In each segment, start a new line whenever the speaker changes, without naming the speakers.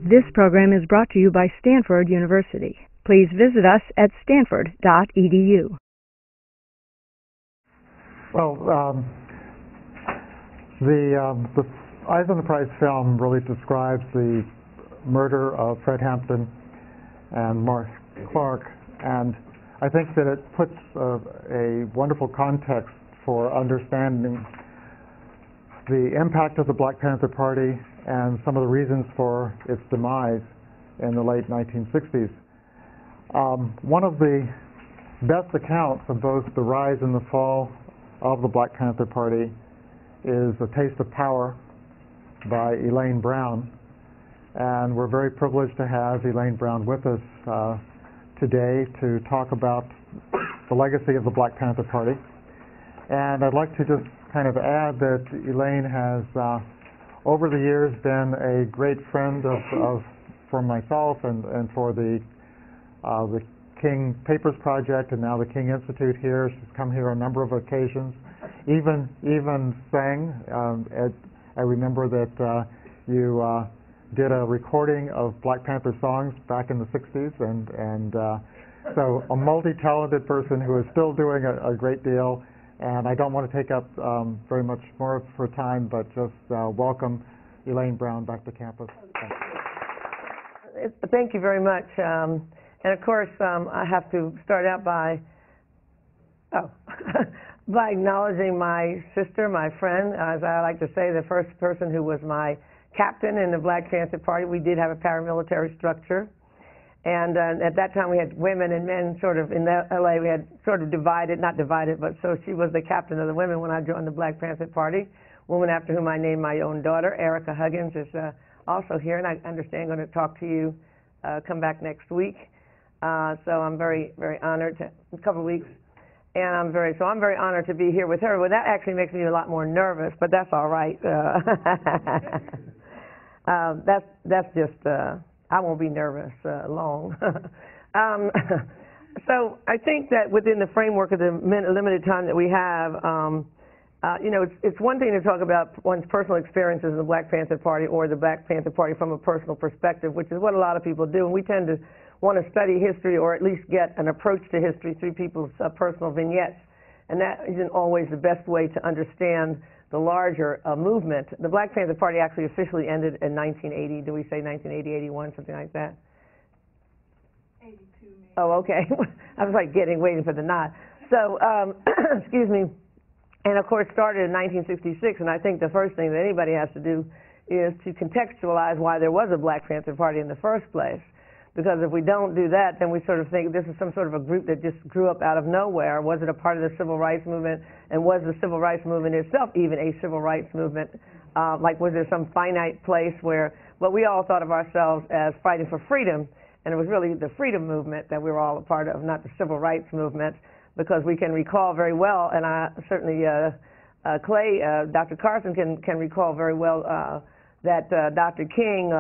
This program is brought to you by Stanford University. Please visit us at stanford.edu.
Well, the Eisner Prize film really describes the murder of Fred Hampton and Mark Clark, and I think that it puts a wonderful context for understanding the impact of the Black Panther Party and some of the reasons for its demise in the late 1960s. One of the best accounts of both the rise and the fall of the Black Panther Party is A Taste of Power by Elaine Brown, and we're very privileged to have Elaine Brown with us today to talk about the legacy of the Black Panther Party. And I'd like to just kind of add that Elaine has over the years been a great friend for myself and for the King Papers Project and now the King Institute here. She's come here on a number of occasions, even sang. I remember that you did a recording of Black Panther songs back in the 60s, and so a multi-talented person who is still doing a great deal. And I don't want to take up very much more of her time, but just welcome Elaine Brown back to campus.
Thank you very much. And of course, I have to start out by by acknowledging my sister, my friend, as I like to say, the first person who was my captain in the Black Panther Party. We did have a paramilitary structure. And at that time, we had women and men sort of in L.A. We had sort of divided, not divided, but so she was the captain of the women when I joined the Black Panther Party. Woman after whom I named my own daughter, Erica Huggins, is also here, and I understand going to talk to you, come back next week. So I'm very, very honored to, a couple of weeks, and I'm very honored to be here with her. Well, that actually makes me a lot more nervous, but that's all right. That's just. I won't be nervous long. So I think that within the framework of the limited time that we have, you know, it's one thing to talk about one's personal experiences in the Black Panther Party or the Black Panther Party from a personal perspective, which is what a lot of people do. And we tend to want to study history or at least get an approach to history through people's personal vignettes. And that isn't always the best way to understand the larger movement. The Black Panther Party actually officially ended in 1980. Do we say 1980, 81, something like that?
82, maybe.
Oh, okay. I was like waiting for the nod. So, excuse me. And of course, started in 1966. And I think the first thing that anybody has to do is to contextualize why there was a Black Panther Party in the first place. Because if we don't do that, then we sort of think this is some sort of a group that just grew up out of nowhere. Was it a part of the civil rights movement? And was the civil rights movement itself even a civil rights movement? Like, was there some finite place where, well, we all thought of ourselves as fighting for freedom, and it was really the freedom movement that we were all a part of, not the civil rights movement, because we can recall very well, and I certainly, Clay, Dr. Carson can recall very well that Dr. King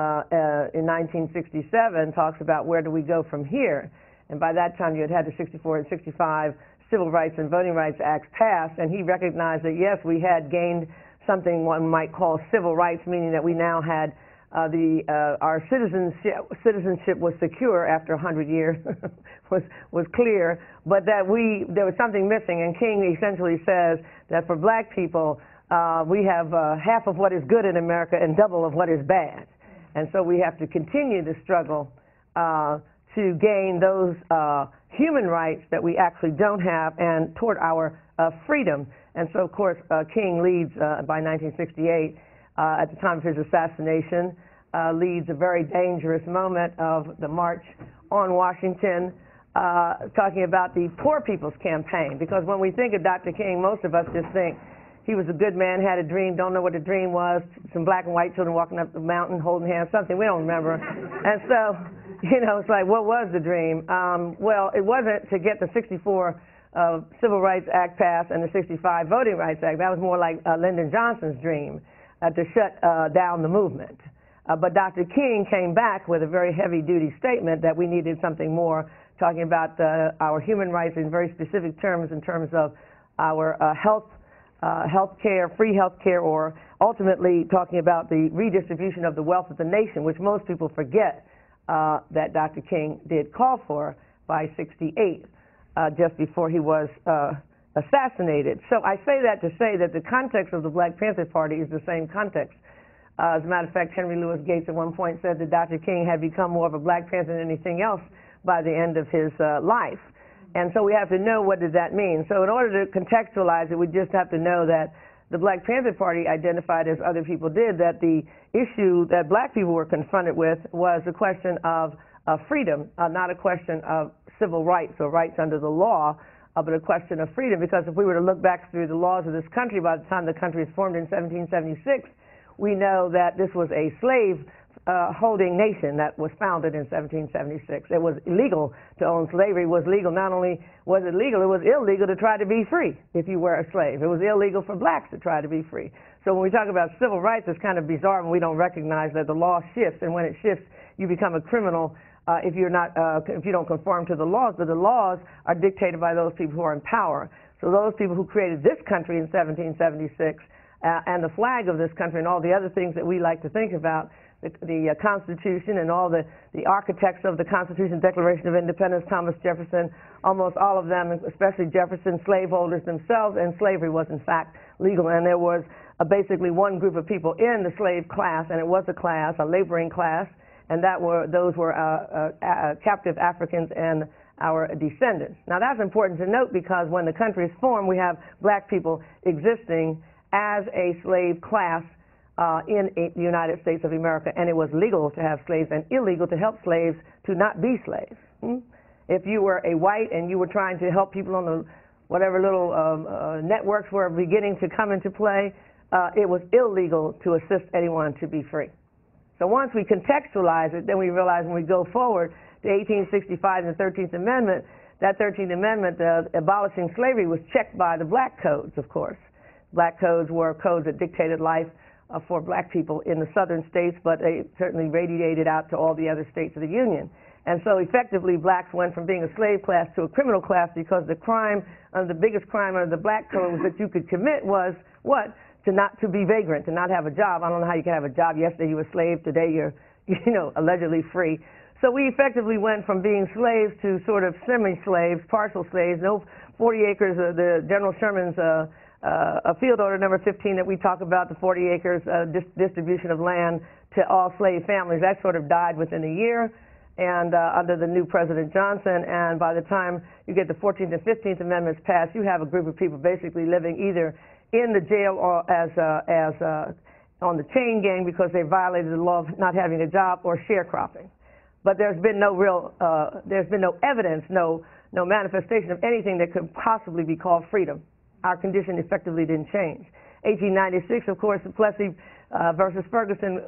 in 1967 talks about where do we go from here. And by that time you had the 64 and 65 Civil Rights and Voting Rights Acts passed, and he recognized that, yes, we had gained something one might call civil rights, meaning that we now had our citizenship was secure after 100 years, was clear, but that there was something missing. And King essentially says that for black people, we have half of what is good in America and double of what is bad. And so we have to continue the struggle to gain those human rights that we actually don't have and toward our freedom. And so, of course, King leads, by 1968, at the time of his assassination, leads a very dangerous moment of the March on Washington, talking about the Poor People's Campaign. Because when we think of Dr. King, most of us just think he was a good man, had a dream, don't know what the dream was, some black and white children walking up the mountain holding hands, something we don't remember. And so, you know, it's like, what was the dream? Well, it wasn't to get the 64 Civil Rights Act passed and the 65 Voting Rights Act. That was more like Lyndon Johnson's dream, to shut down the movement. But Dr. King came back with a very heavy-duty statement that we needed something more, talking about our human rights in very specific terms, in terms of our health health care, free health care, or ultimately talking about the redistribution of the wealth of the nation, which most people forget that Dr. King did call for by 68, just before he was assassinated. So I say that to say that the context of the Black Panther Party is the same context. As a matter of fact, Henry Louis Gates at one point said that Dr. King had become more of a Black Panther than anything else by the end of his life. And so we have to know, what did that mean? So in order to contextualize it, we just have to know that the Black Panther Party identified, as other people did, that the issue that black people were confronted with was a question of freedom, not a question of civil rights or rights under the law, but a question of freedom. Because if we were to look back through the laws of this country, by the time the country was formed in 1776, we know that this was a slave holding nation that was founded in 1776. It was illegal to own slavery. It was legal. Not only was it legal, it was illegal to try to be free if you were a slave. It was illegal for blacks to try to be free. So when we talk about civil rights, it's kind of bizarre when we don't recognize that the law shifts, and when it shifts, you become a criminal if you don't conform to the laws. But the laws are dictated by those people who are in power. So those people who created this country in 1776 and the flag of this country and all the other things that we like to think about, the Constitution and all the architects of the Constitution, Declaration of Independence, Thomas Jefferson, almost all of them, especially Jefferson, slaveholders themselves, and slavery was in fact legal. And there was basically one group of people in the slave class, and it was a class, a laboring class, and those were captive Africans and our descendants. Now that's important to note, because when the country is formed, we have black people existing as a slave class in the United States of America, and it was legal to have slaves and illegal to help slaves to not be slaves. If you were a white and you were trying to help people on the whatever little networks were beginning to come into play, it was illegal to assist anyone to be free. So once we contextualize it, then we realize when we go forward to 1865 and the 13th Amendment, that 13th Amendment abolishing slavery was checked by the black codes, of course. Black codes were codes that dictated life for black people in the southern states, but they certainly radiated out to all the other states of the Union. And so effectively, blacks went from being a slave class to a criminal class, because the crime, the biggest crime under the black code that you could commit was what? To be vagrant, to not have a job. I don't know how you can have a job. Yesterday you were a slave, today you're, allegedly free. So we effectively went from being slaves to sort of semi-slaves, partial slaves. No 40 acres, the General Sherman's field order number 15 that we talk about, the 40 acres distribution of land to all slave families, that sort of died within a year, and under the new President Johnson. And by the time you get the 14th and 15th Amendments passed, you have a group of people basically living either in the jail or as on the chain gang because they violated the law of not having a job, or sharecropping. But there's been no real, there's been no evidence, no manifestation of anything that could possibly be called freedom. Our condition effectively didn't change. 1896, of course, Plessy versus Ferguson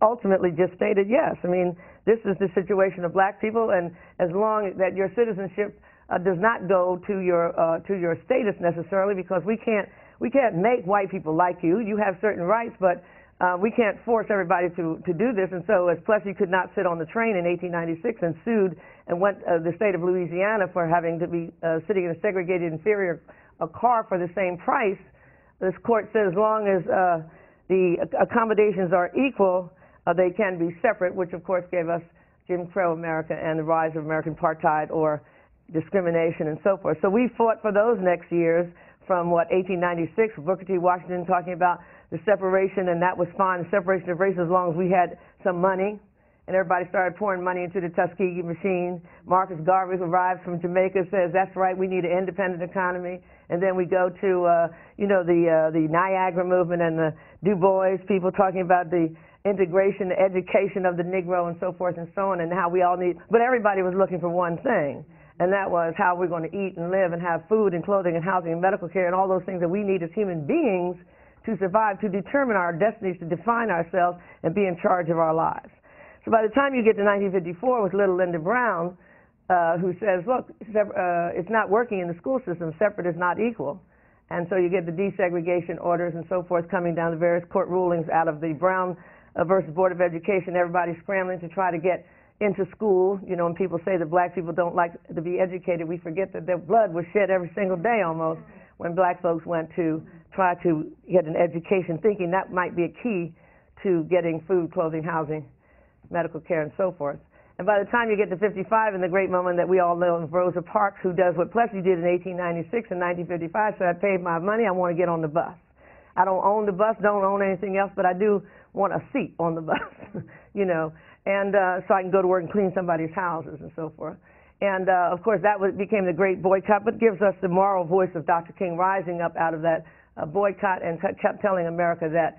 ultimately just stated yes. I mean, this is the situation of black people, and as long as that your citizenship does not go to your status necessarily, because we can't make white people like you. You have certain rights, but we can't force everybody to do this. And so as Plessy could not sit on the train in 1896 and sued and went the state of Louisiana for having to be sitting in a segregated inferior car for the same price, this court said as long as the accommodations are equal, they can be separate, which of course gave us Jim Crow America and the rise of American apartheid or discrimination and so forth. So we fought for those next years from, 1896, Booker T. Washington talking about the separation, and that was fine, the separation of races, as long as we had some money. And everybody started pouring money into the Tuskegee machine. Marcus Garvey, who arrives from Jamaica, says, that's right, we need an independent economy. And then we go to, the Niagara movement and the Du Bois people talking about the integration, the education of the Negro and so forth and so on, and how we all need, but everybody was looking for one thing, and that was how we're going to eat and live and have food and clothing and housing and medical care and all those things that we need as human beings to survive, to determine our destinies, to define ourselves and be in charge of our lives. So by the time you get to 1954 with little Linda Brown, who says, look, it's not working in the school system, separate is not equal. And so you get the desegregation orders and so forth coming down, the various court rulings out of the Brown versus Board of Education, everybody scrambling to try to get into school. When people say that black people don't like to be educated, we forget that their blood was shed every single day almost when black folks went to try to get an education, thinking that might be a key to getting food, clothing, housing, medical care, and so forth. And by the time you get to 55, and the great moment that we all know of Rosa Parks, who does what Plessy did in 1896 and 1955, so I paid my money, I want to get on the bus. I don't own the bus, don't own anything else, but I do want a seat on the bus, you know, and so I can go to work and clean somebody's houses and so forth. And of course, that became the great boycott, but gives us the moral voice of Dr. King rising up out of that boycott and kept telling America that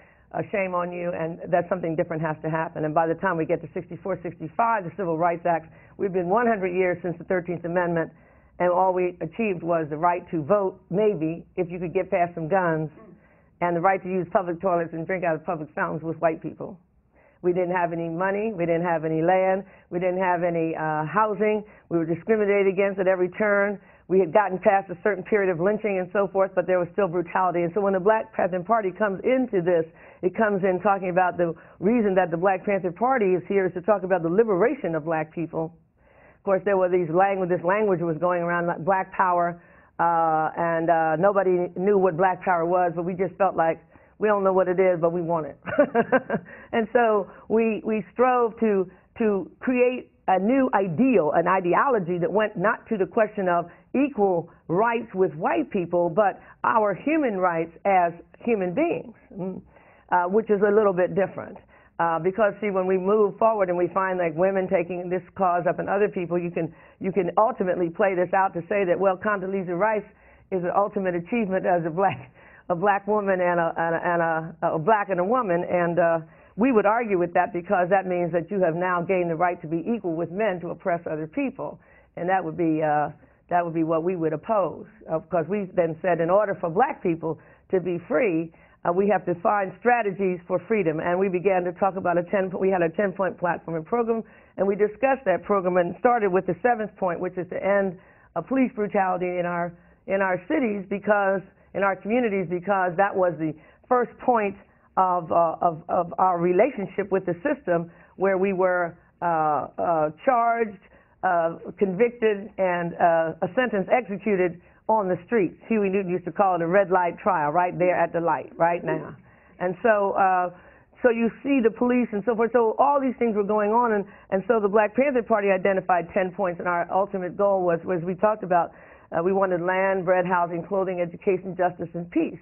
shame on you, and that something different has to happen. And by the time we get to 64, 65, the Civil Rights Act, we've been 100 years since the 13th Amendment, and all we achieved was the right to vote, maybe, if you could get past some guns, and the right to use public toilets and drink out of public fountains with white people. We didn't have any money, we didn't have any land, we didn't have any housing, we were discriminated against at every turn. We had gotten past a certain period of lynching and so forth, but there was still brutality. And so when the Black Panther Party comes into this, it comes in talking about the reason that the Black Panther Party is here is to talk about the liberation of black people. Of course, there were this language was going around, like black power, and nobody knew what black power was, but we just felt like we don't know what it is, but we want it. And so we strove to create a new ideal, an ideology that went not to the question of equal rights with white people, but our human rights as human beings, which is a little bit different. Because, see, when we move forward and we find like women taking this cause up and other people, you can ultimately play this out to say that, well, Condoleezza Rice is an ultimate achievement as a black woman and a black and a woman, and we would argue with that because that means that you have now gained the right to be equal with men to oppress other people, and that would be what we would oppose, because we then said in order for black people to be free, we have to find strategies for freedom, and we began to talk about we had a 10-point platform and program, and we discussed that program and started with the 7th point, which is to end police brutality in our cities, because in our communities, because that was the first point of our relationship with the system, where we were charged, convicted, and a sentence executed on the streets. Huey Newton used to call it a red light trial, right there at the light, right now. And so so you see the police and so forth. So all these things were going on, and so the Black Panther Party identified 10 points, and our ultimate goal was we talked about, we wanted land, bread, housing, clothing, education, justice, and peace.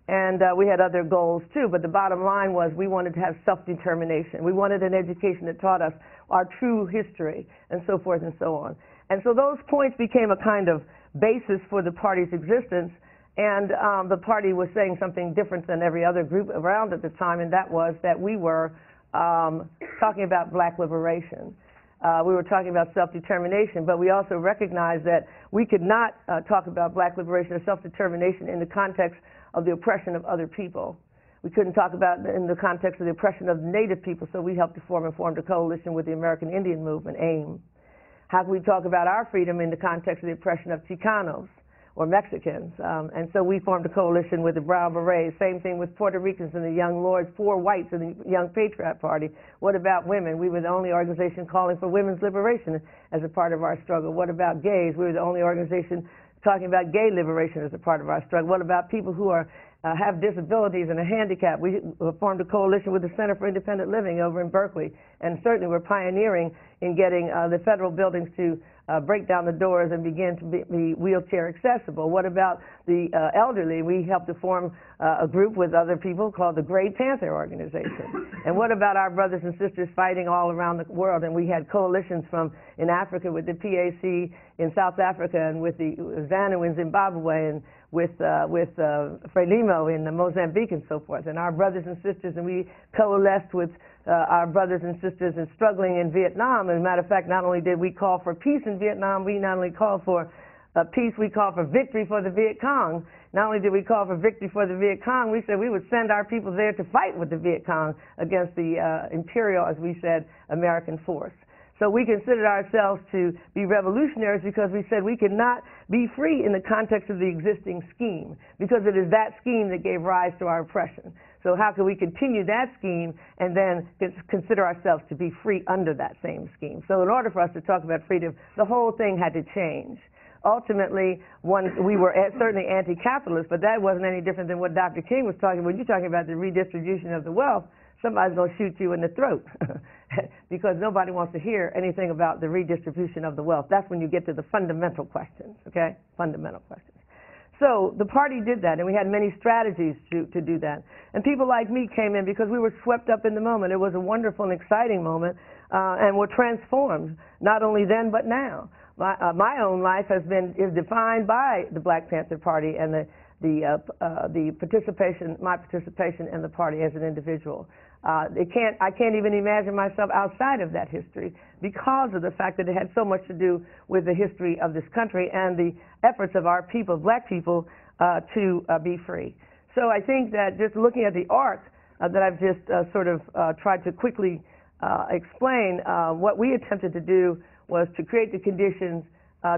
And we had other goals too, but the bottom line was we wanted to have self-determination. We wanted an education that taught us our true history, and so forth and so on. And so those points became a kind of basis for the party's existence, and the party was saying something different than every other group around at the time, and that was that we were talking about black liberation. We were talking about self-determination, but we also recognized that we could not talk about black liberation or self-determination in the context of the oppression of other people. We couldn't talk about it in the context of the oppression of Native people, so we helped to form a coalition with the American Indian Movement, AIM. How can we talk about our freedom in the context of the oppression of Chicanos or Mexicans? And so we formed a coalition with the Brown Berets. Same thing with Puerto Ricans and the Young Lords, 4 whites in the Young Patriot Party. What about women? We were the only organization calling for women's liberation as a part of our struggle. What about gays? We were the only organization talking about gay liberation as a part of our struggle. What about people who are have disabilities and a handicap? We formed a coalition with the Center for Independent Living over in Berkeley, and certainly we're pioneering in getting the federal buildings to break down the doors and begin to be wheelchair accessible. What about the elderly? We helped to form a group with other people called the Grey Panther Organization. And what about our brothers and sisters fighting all around the world? And we had coalitions in Africa with the PAC in South Africa, and with the ZANU in Zimbabwe, and with Frelimo in Mozambique and so forth. And our brothers and sisters, and we coalesced with our brothers and sisters in struggling in Vietnam. As a matter of fact, not only did we call for peace in Vietnam, we not only called for peace, we called for victory for the Viet Cong. Not only did we call for victory for the Viet Cong, we said we would send our people there to fight with the Viet Cong against the imperial, as we said, American force. So we considered ourselves to be revolutionaries because we said we could not be free in the context of the existing scheme, because it is that scheme that gave rise to our oppression. So how can we continue that scheme and then consider ourselves to be free under that same scheme? So in order for us to talk about freedom, the whole thing had to change. ultimately, we were certainly anti-capitalist, but that wasn't any different than what Dr. King was talking about. When you're talking about the redistribution of the wealth, somebody's going to shoot you in the throat because nobody wants to hear anything about the redistribution of the wealth. That's when you get to the fundamental questions, okay? Fundamental questions. So the party did that, and we had many strategies to do that. And people like me came in because we were swept up in the moment. It was a wonderful and exciting moment, and we're transformed, not only then but now. My own life is defined by the Black Panther Party and my participation in the party as an individual. I can't even imagine myself outside of that history because of the fact that it had so much to do with the history of this country and the efforts of our people, Black people, to be free. So I think that just looking at the arc that I've just sort of tried to quickly explain, what we attempted to do was to create the conditions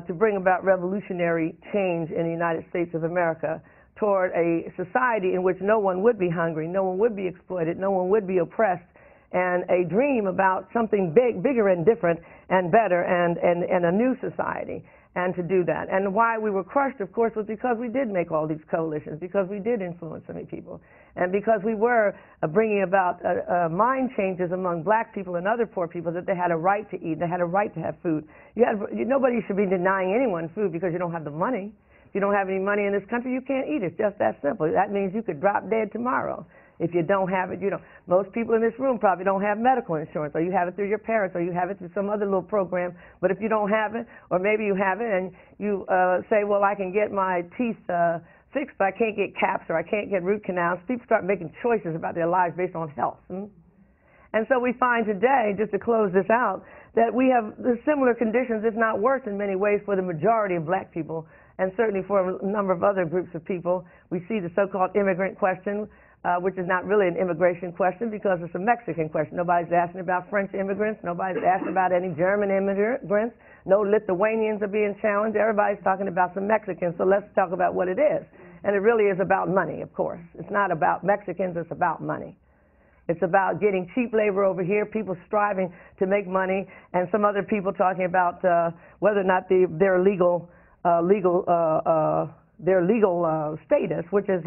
to bring about revolutionary change in the United States of America toward a society in which no one would be hungry, no one would be exploited, no one would be oppressed, and a dream about something bigger and different and better and a new society, and to do that. And why we were crushed, of course, was because we did make all these coalitions, because we did influence so many people, and because we were bringing about mind changes among Black people and other poor people that they had a right to eat, they had a right to have food. Nobody should be denying anyone food because you don't have the money. If you don't have any money in this country, you can't eat. It's just that simple. That means you could drop dead tomorrow. If you don't have it, most people in this room probably don't have medical insurance, or you have it through your parents, or you have it through some other little program. But if you don't have it, or maybe you have it, and you say, well, I can get my teeth fixed, but I can't get caps, or I can't get root canals, people start making choices about their lives based on health. And so we find today, just to close this out, that we have the similar conditions, if not worse in many ways, for the majority of Black people, and certainly for a number of other groups of people. We see the so-called immigrant question, which is not really an immigration question because it's a Mexican question. Nobody's asking about French immigrants. Nobody's asking about any German immigrants. No Lithuanians are being challenged. Everybody's talking about some Mexicans, so let's talk about what it is. And it really is about money, of course. It's not about Mexicans, it's about money. It's about getting cheap labor over here, people striving to make money, and some other people talking about whether or not they're legal status, which is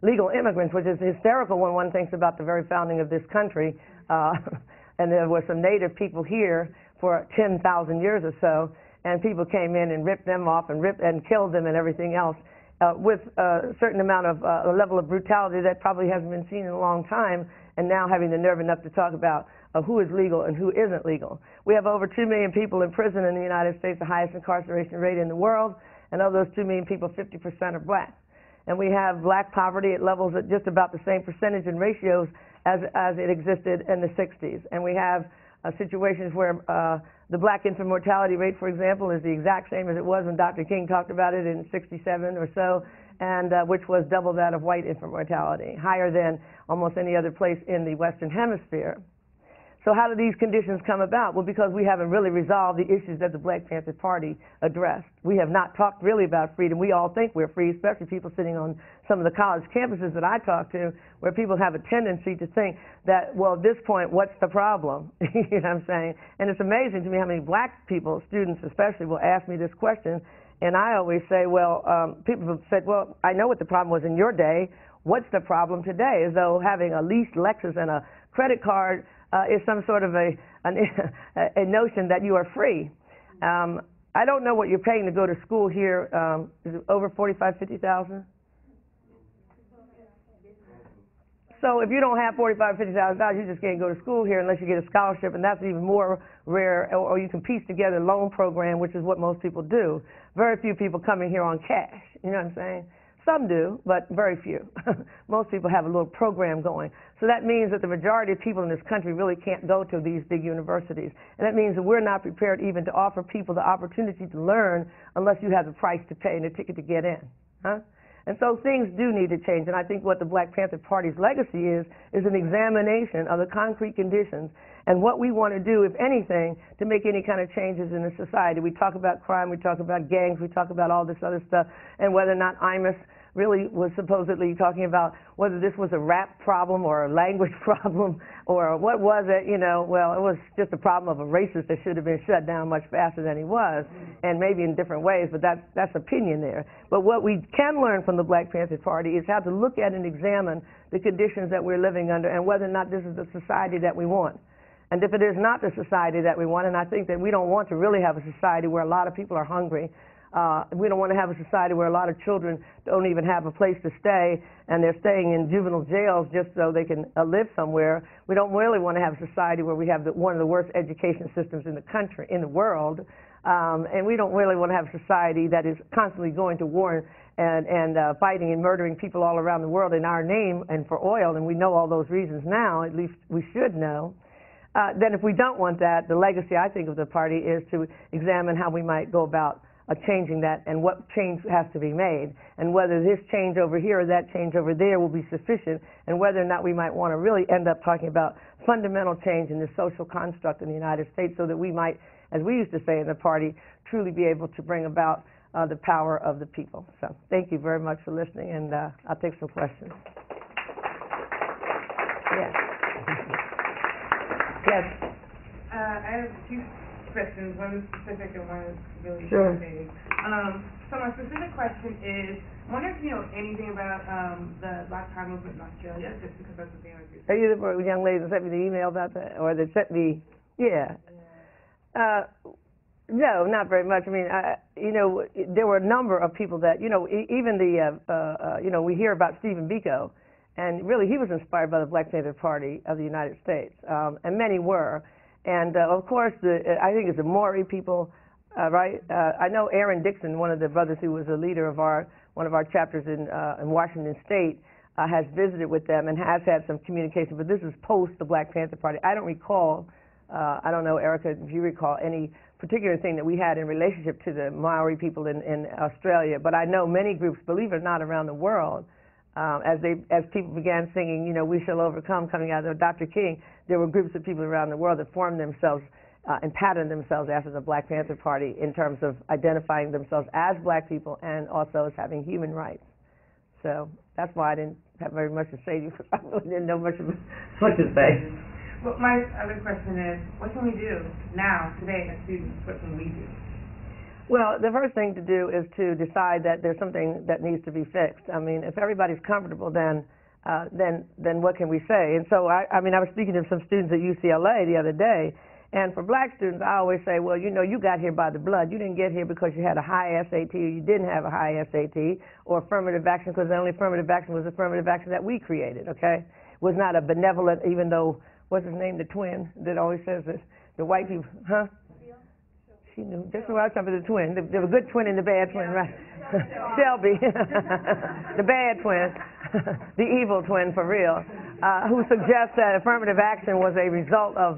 legal immigrants, which is hysterical when one thinks about the very founding of this country. And there were some native people here for 10,000 years or so, and people came in and ripped them off and killed them and everything else with a certain amount of a level of brutality that probably hasn't been seen in a long time, and now having the nerve enough to talk about who is legal and who isn't legal. We have over 2 million people in prison in the United States, the highest incarceration rate in the world, and of those 2 million people, 50% are Black. And we have Black poverty at levels at just about the same percentage and ratios as it existed in the 60s. And we have situations where the Black infant mortality rate, for example, is the exact same as it was when Dr. King talked about it in '67 or so, and which was double that of white infant mortality, higher than almost any other place in the Western Hemisphere. So how do these conditions come about? Well, because we haven't really resolved the issues that the Black Panther Party addressed. We have not talked really about freedom. We all think we're free, especially people sitting on some of the college campuses that I talk to, where people have a tendency to think that, well, at this point, what's the problem? You know what I'm saying? And it's amazing to me how many Black people, students especially, will ask me this question. And I always say, well, people have said, well, I know what the problem was in your day. What's the problem today? As though having a leased Lexus and a credit card is some sort of a notion that you are free. I don't know what you're paying to go to school here. Is it over $45,000, $50,000? So if you don't have $45,000, $50,000, you just can't go to school here unless you get a scholarship, and that's even more rare. Or you can piece together a loan program, which is what most people do. Very few people coming here on cash. You know what I'm saying? Some do, but very few. Most people have a little program going. So that means that the majority of people in this country really can't go to these big universities. And that means that we're not prepared even to offer people the opportunity to learn unless you have the price to pay and the ticket to get in. And so things do need to change. And I think what the Black Panther Party's legacy is an examination of the concrete conditions and what we want to do, if anything, to make any kind of changes in the society. We talk about crime, we talk about gangs, we talk about all this other stuff, and whether or not IMUS really was supposedly talking about whether this was a rap problem or a language problem or what was it, you know. Well, it was just a problem of a racist that should have been shut down much faster than he was, and maybe in different ways, but that's opinion there. But what we can learn from the Black Panther Party is how to look at and examine the conditions that we're living under and whether or not this is the society that we want. And if it is not the society that we want, and I think that we don't want to really have a society where a lot of people are hungry, we don't want to have a society where a lot of children don't even have a place to stay and they're staying in juvenile jails just so they can live somewhere. We don't really want to have a society where we have one of the worst education systems in the country, in the world. And we don't really want to have a society that is constantly going to war and fighting and murdering people all around the world in our name and for oil, and we know all those reasons now, at least we should know. Then if we don't want that, the legacy, I think, of the party is to examine how we might go about changing that and what change has to be made, and whether this change over here or that change over there will be sufficient, and whether or not we might want to really end up talking about fundamental change in the social construct in the United States so that we might, as we used to say in the party, truly be able to bring about the power of the people. So thank you very much for listening, and I'll take some questions. Yes. Yes.
I have two questions. One is specific and one is really
fascinating.
So my specific question is, I wonder if you know anything about the Black Power movement in Australia, just because that's the thing I was researching.
Are you the young lady that sent me the email about that, or that sent me? Yeah. No, not very much. I mean, you know, there were a number of people that, you know, even the, you know, we hear about Stephen Biko, and really he was inspired by the Black Panther Party of the United States, and many were. And of course, I think it's the Maori people, right? I know Aaron Dixon, one of the brothers who was a leader of one of our chapters in Washington State, has visited with them and has had some communication, but this is post the Black Panther Party. I don't recall, I don't know, Erica, if you recall any particular thing that we had in relationship to the Maori people in Australia, but I know many groups, believe it or not, around the world, as people began singing, you know, "We Shall Overcome," coming out of Dr. King, there were groups of people around the world that formed themselves and patterned themselves after the Black Panther Party in terms of identifying themselves as black people and also as having human rights. So that's why I didn't have very much to say to you, because I really didn't know much to say.
Well, my other question is, what can we do now, today, as students? What can we do?
Well, the first thing to do is to decide that there's something that needs to be fixed. I mean, if everybody's comfortable, then what can we say? And so, I mean, I was speaking to some students at UCLA the other day, and for black students, I always say, well, you know, you got here by the blood. You didn't get here because you had a high SAT or you didn't have a high SAT, or affirmative action, because the only affirmative action was affirmative action that we created, okay? Was not a benevolent, even though, what's his name, the twin that always says this, the white people, huh? She knew just what I was talking about, the twin. There was a good twin and the bad twin, right? Shelby, the bad twin, the evil twin for real, who suggests that affirmative action was a result of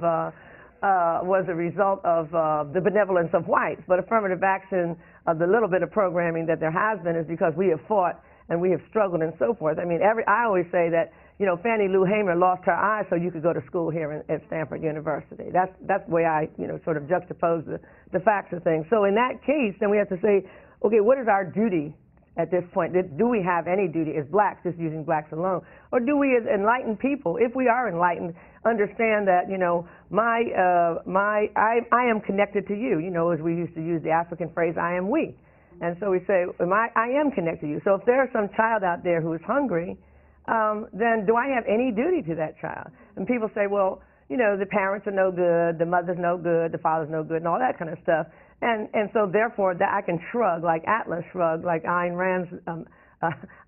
the benevolence of whites. But affirmative action, the little bit of programming that there has been, is because we have fought and we have struggled and so forth. I mean, I always say that, you know, Fannie Lou Hamer lost her eyes so you could go to school here at Stanford University. That's the way I, you know, sort of juxtapose the facts of things. So in that case, then we have to say, okay, what is our duty at this point? Do we have any duty as blacks, just using blacks alone? Or do we as enlightened people, if we are enlightened, understand that, you know, I am connected to you, you know, as we used to use the African phrase, I am we. And so we say, I am connected to you. So if there's some child out there who is hungry, then do I have any duty to that child? And people say, well, you know, the parents are no good, the mother's no good, the father's no good, and all that kind of stuff. And so therefore, that I can shrug, like Atlas shrugged, like Ayn Rand's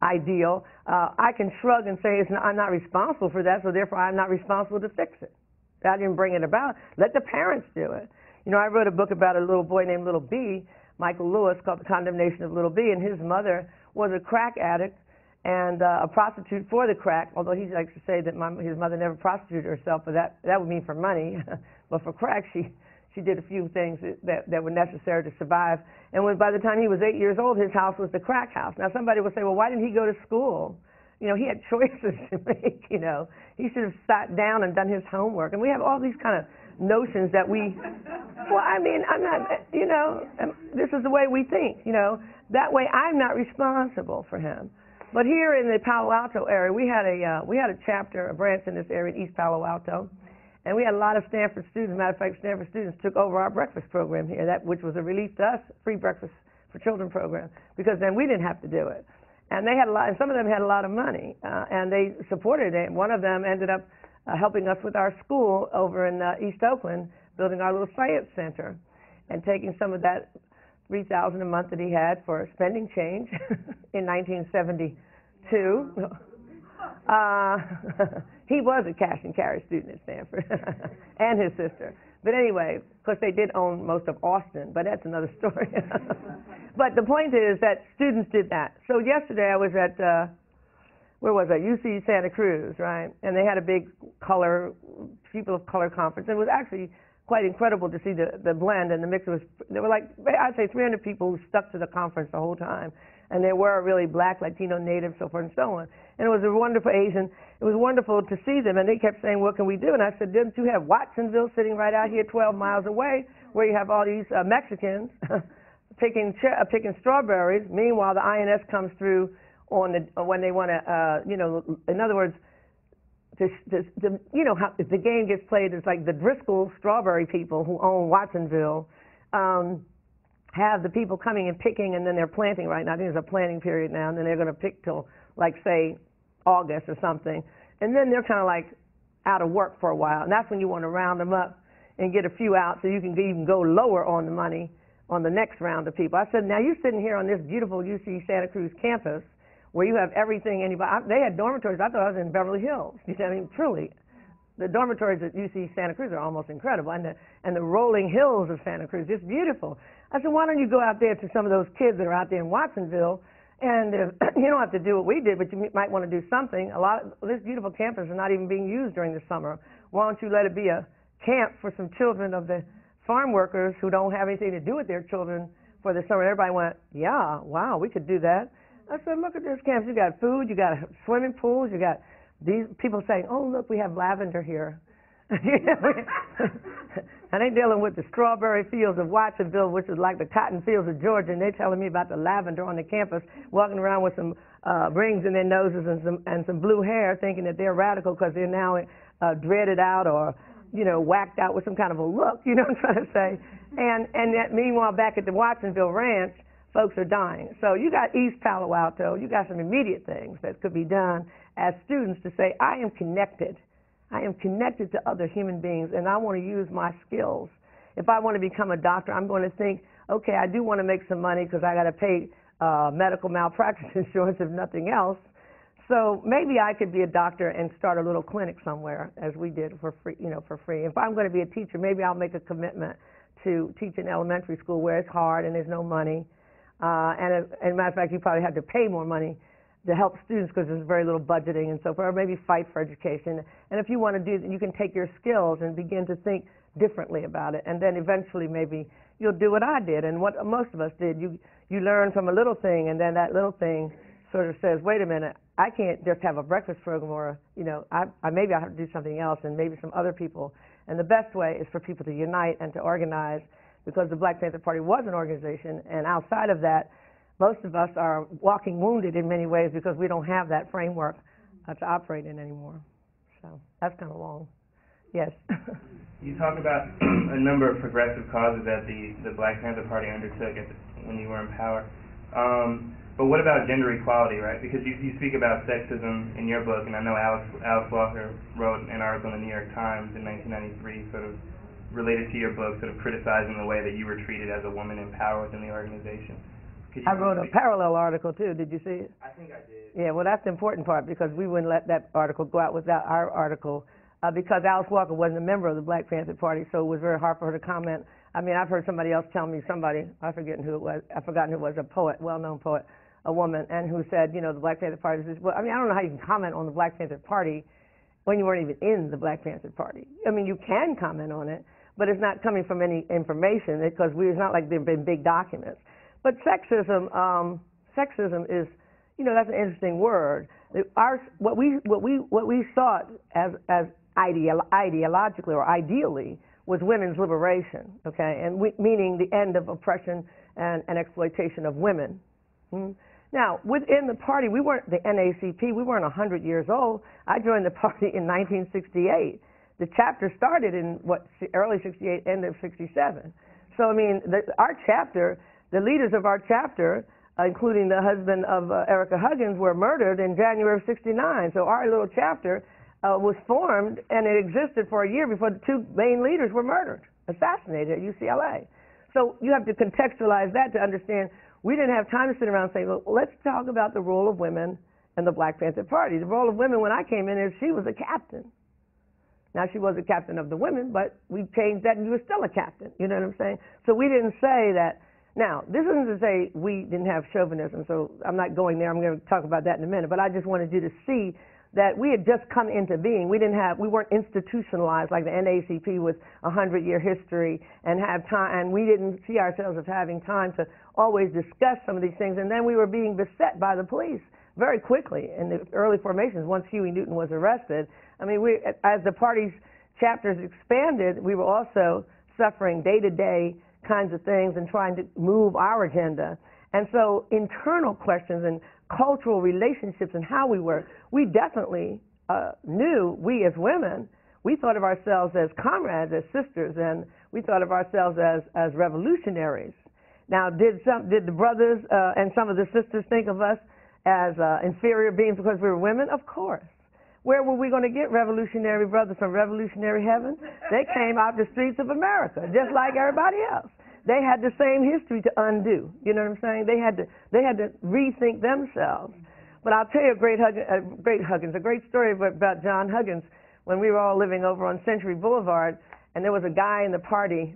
ideal. I can shrug and say, I'm not responsible for that, so therefore I'm not responsible to fix it. I didn't bring it about. Let the parents do it. You know, I wrote a book about a little boy named Little B, Michael Lewis, called The Condemnation of Little B, and his mother was a crack addict and a prostitute for the crack, although he likes to say that his mother never prostituted herself, but that would mean for money. But for crack, she did a few things that were necessary to survive. And by the time he was 8 years old, his house was the crack house. Now, somebody would say, well, why didn't he go to school? You know, he had choices to make, you know. He should have sat down and done his homework. And we have all these kind of notions that we, well, I mean, I'm not, you know, this is the way we think, you know. That way I'm not responsible for him. But here in the Palo Alto area, we had a chapter, a branch in this area, East Palo Alto, and we had a lot of Stanford students. Matter of fact, Stanford students took over our breakfast program here, which was a relief to us, free breakfast for children program, because then we didn't have to do it. And they had a lot, and some of them had a lot of money, and they supported it. One of them ended up helping us with our school over in East Oakland, building our little science center, and taking some of that $3,000 a month that he had for spending change in 1972. He was a cash and carry student at Stanford, and his sister. But anyway, of course, they did own most of Austin, but that's another story. But the point is that students did that. So yesterday I was at, where was I? UC Santa Cruz, right? And they had a big people of color conference. And it was actually quite incredible to see the blend and the mix. There were like, I'd say 300 people who stuck to the conference the whole time. And there were really black, Latino, Native, so forth and so on. And it was a wonderful Asian. It was wonderful to see them. And they kept saying, what can we do? And I said, didn't you have Watsonville sitting right out here 12 miles away, where you have all these Mexicans picking strawberries? Meanwhile, the INS comes through when they want to, in other words, how if the game gets played, it's like the Driscoll strawberry people who own Watsonville have the people coming and picking, and then they're planting right now. I think there's a planting period now, and then they're going to pick till, like, say, August or something. And then they're kind of like out of work for a while, and that's when you want to round them up and get a few out so you can even go lower on the money on the next round of people. I said, now you're sitting here on this beautiful UC Santa Cruz campus where you have everything they had dormitories. I thought I was in Beverly Hills. You know, I mean, truly, the dormitories at UC Santa Cruz are almost incredible, and the rolling hills of Santa Cruz, just beautiful. I said, why don't you go out there to some of those kids that are out there in Watsonville, and you don't have to do what we did, but you might want to do something. A lot of this beautiful campus is not even being used during the summer. Why don't you let it be a camp for some children of the farm workers who don't have anything to do with their children for the summer? Everybody went, yeah, wow, we could do that. I said, look at this campus. You got food, you got swimming pools, you got these people saying, oh, look, we have lavender here. And they dealing with the strawberry fields of Watsonville, which is like the cotton fields of Georgia, and they're telling me about the lavender on the campus, walking around with some rings in their noses and some blue hair, thinking that they're radical because they're now dreaded out or, whacked out with some kind of a look, you know what I'm trying to say? And that meanwhile, back at the Watsonville Ranch, folks are dying. So you got East Palo Alto, you got some immediate things that could be done as students to say, I am connected. I am connected to other human beings, and I want to use my skills. If I want to become a doctor, I'm going to think, okay, I do want to make some money because I got to pay medical malpractice insurance, if nothing else. So maybe I could be a doctor and start a little clinic somewhere, as we did for free, for free. If I'm going to be a teacher, maybe I'll make a commitment to teach in elementary school where it's hard and there's no money. And as a matter of fact, you probably have to pay more money to help students because there's very little budgeting and so forth, or maybe fight for education. And if you want to do that, you can take your skills and begin to think differently about it. And then eventually maybe you'll do what I did and what most of us did. You learn from a little thing, and then that little thing sort of says, wait a minute, I can't just have a breakfast program or, maybe I have to do something else, and maybe some other people. And the best way is for people to unite and to organize, because the Black Panther Party was an organization, and outside of that, most of us are walking wounded in many ways because we don't have that framework to operate in anymore. So that's kind of long. Yes.
You talk about a number of progressive causes that the Black Panther Party undertook when you were in power. But what about gender equality, right? Because you speak about sexism in your book, and I know Alice Walker wrote an article in the New York Times in 1993 sort of related to your book, sort of criticizing the way that you were treated as a woman in power within the organization.
I wrote a parallel article, too. Did you see it?
I think I did.
Yeah, well, that's the important part, because we wouldn't let that article go out without our article, because Alice Walker wasn't a member of the Black Panther Party, so it was very hard for her to comment. I mean, I've heard somebody else tell me, I've forgotten who it was, a poet, well-known poet, a woman, and who said, the Black Panther Party is, well, I mean, I don't know how you can comment on the Black Panther Party when you weren't even in the Black Panther Party. I mean, you can comment on it, but it's not coming from any information, because it's not like there have been big documents. But sexism is, that's an interesting word. What we sought as ideologically or ideally was women's liberation, okay, and meaning the end of oppression and exploitation of women. Now, within the party, we weren't the NACP, we weren't 100 years old. I joined the party in 1968. The chapter started in, early 68, end of 67. So, I mean, our chapter, the leaders of our chapter, including the husband of Erica Huggins, were murdered in January of 69. So our little chapter was formed, and it existed for a year before the two main leaders were murdered, assassinated at UCLA. So you have to contextualize that to understand we didn't have time to sit around and say, well, let's talk about the role of women in the Black Panther Party. The role of women when I came in is she was a captain. Now, she was a captain of the women, but we changed that and you were still a captain. You know what I'm saying? So we didn't say that. Now, this isn't to say we didn't have chauvinism, so I'm not going there. I'm going to talk about that in a minute. But I just wanted you to see that we had just come into being. We weren't institutionalized like the NAACP with a 100-year history and have time, and we didn't see ourselves as having time to always discuss some of these things. And then we were being beset by the police very quickly in the early formations once Huey Newton was arrested. I mean, as the party's chapters expanded, we were also suffering day-to-day kinds of things and trying to move our agenda. And so internal questions and cultural relationships and how we were, we definitely knew, we as women, we thought of ourselves as comrades, as sisters, and we thought of ourselves as revolutionaries. Now, did the brothers and some of the sisters think of us as inferior beings because we were women? Of course. Where were we going to get revolutionary brothers from revolutionary heaven? They came out the streets of America, just like everybody else. They had the same history to undo. You know what I'm saying? They had to rethink themselves. But I'll tell you a great story about John Huggins when we were all living over on Century Boulevard, and there was a guy in the party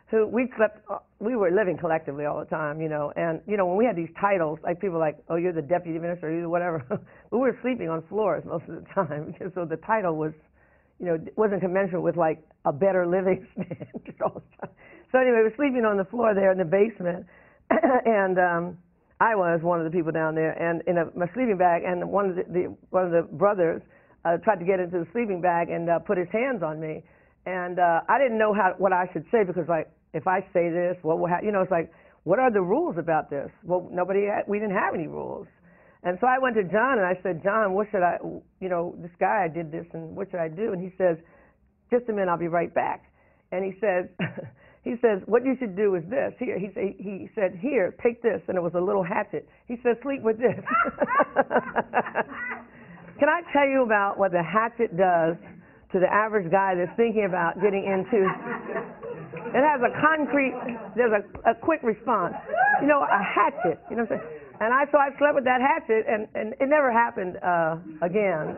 who we were living collectively all the time, you know, and, you know, when we had these titles, like people like, oh, you're the deputy minister, or you're whatever, but we were sleeping on floors most of the time, because so the title was, you know, wasn't commensurate with like a better living standard all the time. So anyway, we were sleeping on the floor there in the basement, and I was one of the people down there, and in my sleeping bag, and one of the brothers tried to get into the sleeping bag and put his hands on me, and I didn't know what I should say, because like, if I say this, what will happen? You know, it's like, what are the rules about this? Well, we didn't have any rules. And so I went to John and I said, John, what should I, you know, this guy, I did this, and what should I do? And he says, just a minute, I'll be right back. And he says, what you should do is this. Here, he said, here, take this. And it was a little hatchet. He said, sleep with this. Can I tell you about what the hatchet does to the average guy that's thinking about getting into? It has there's a quick response. You know, a hatchet, you know what I'm saying? And so I slept with that hatchet, and it never happened again.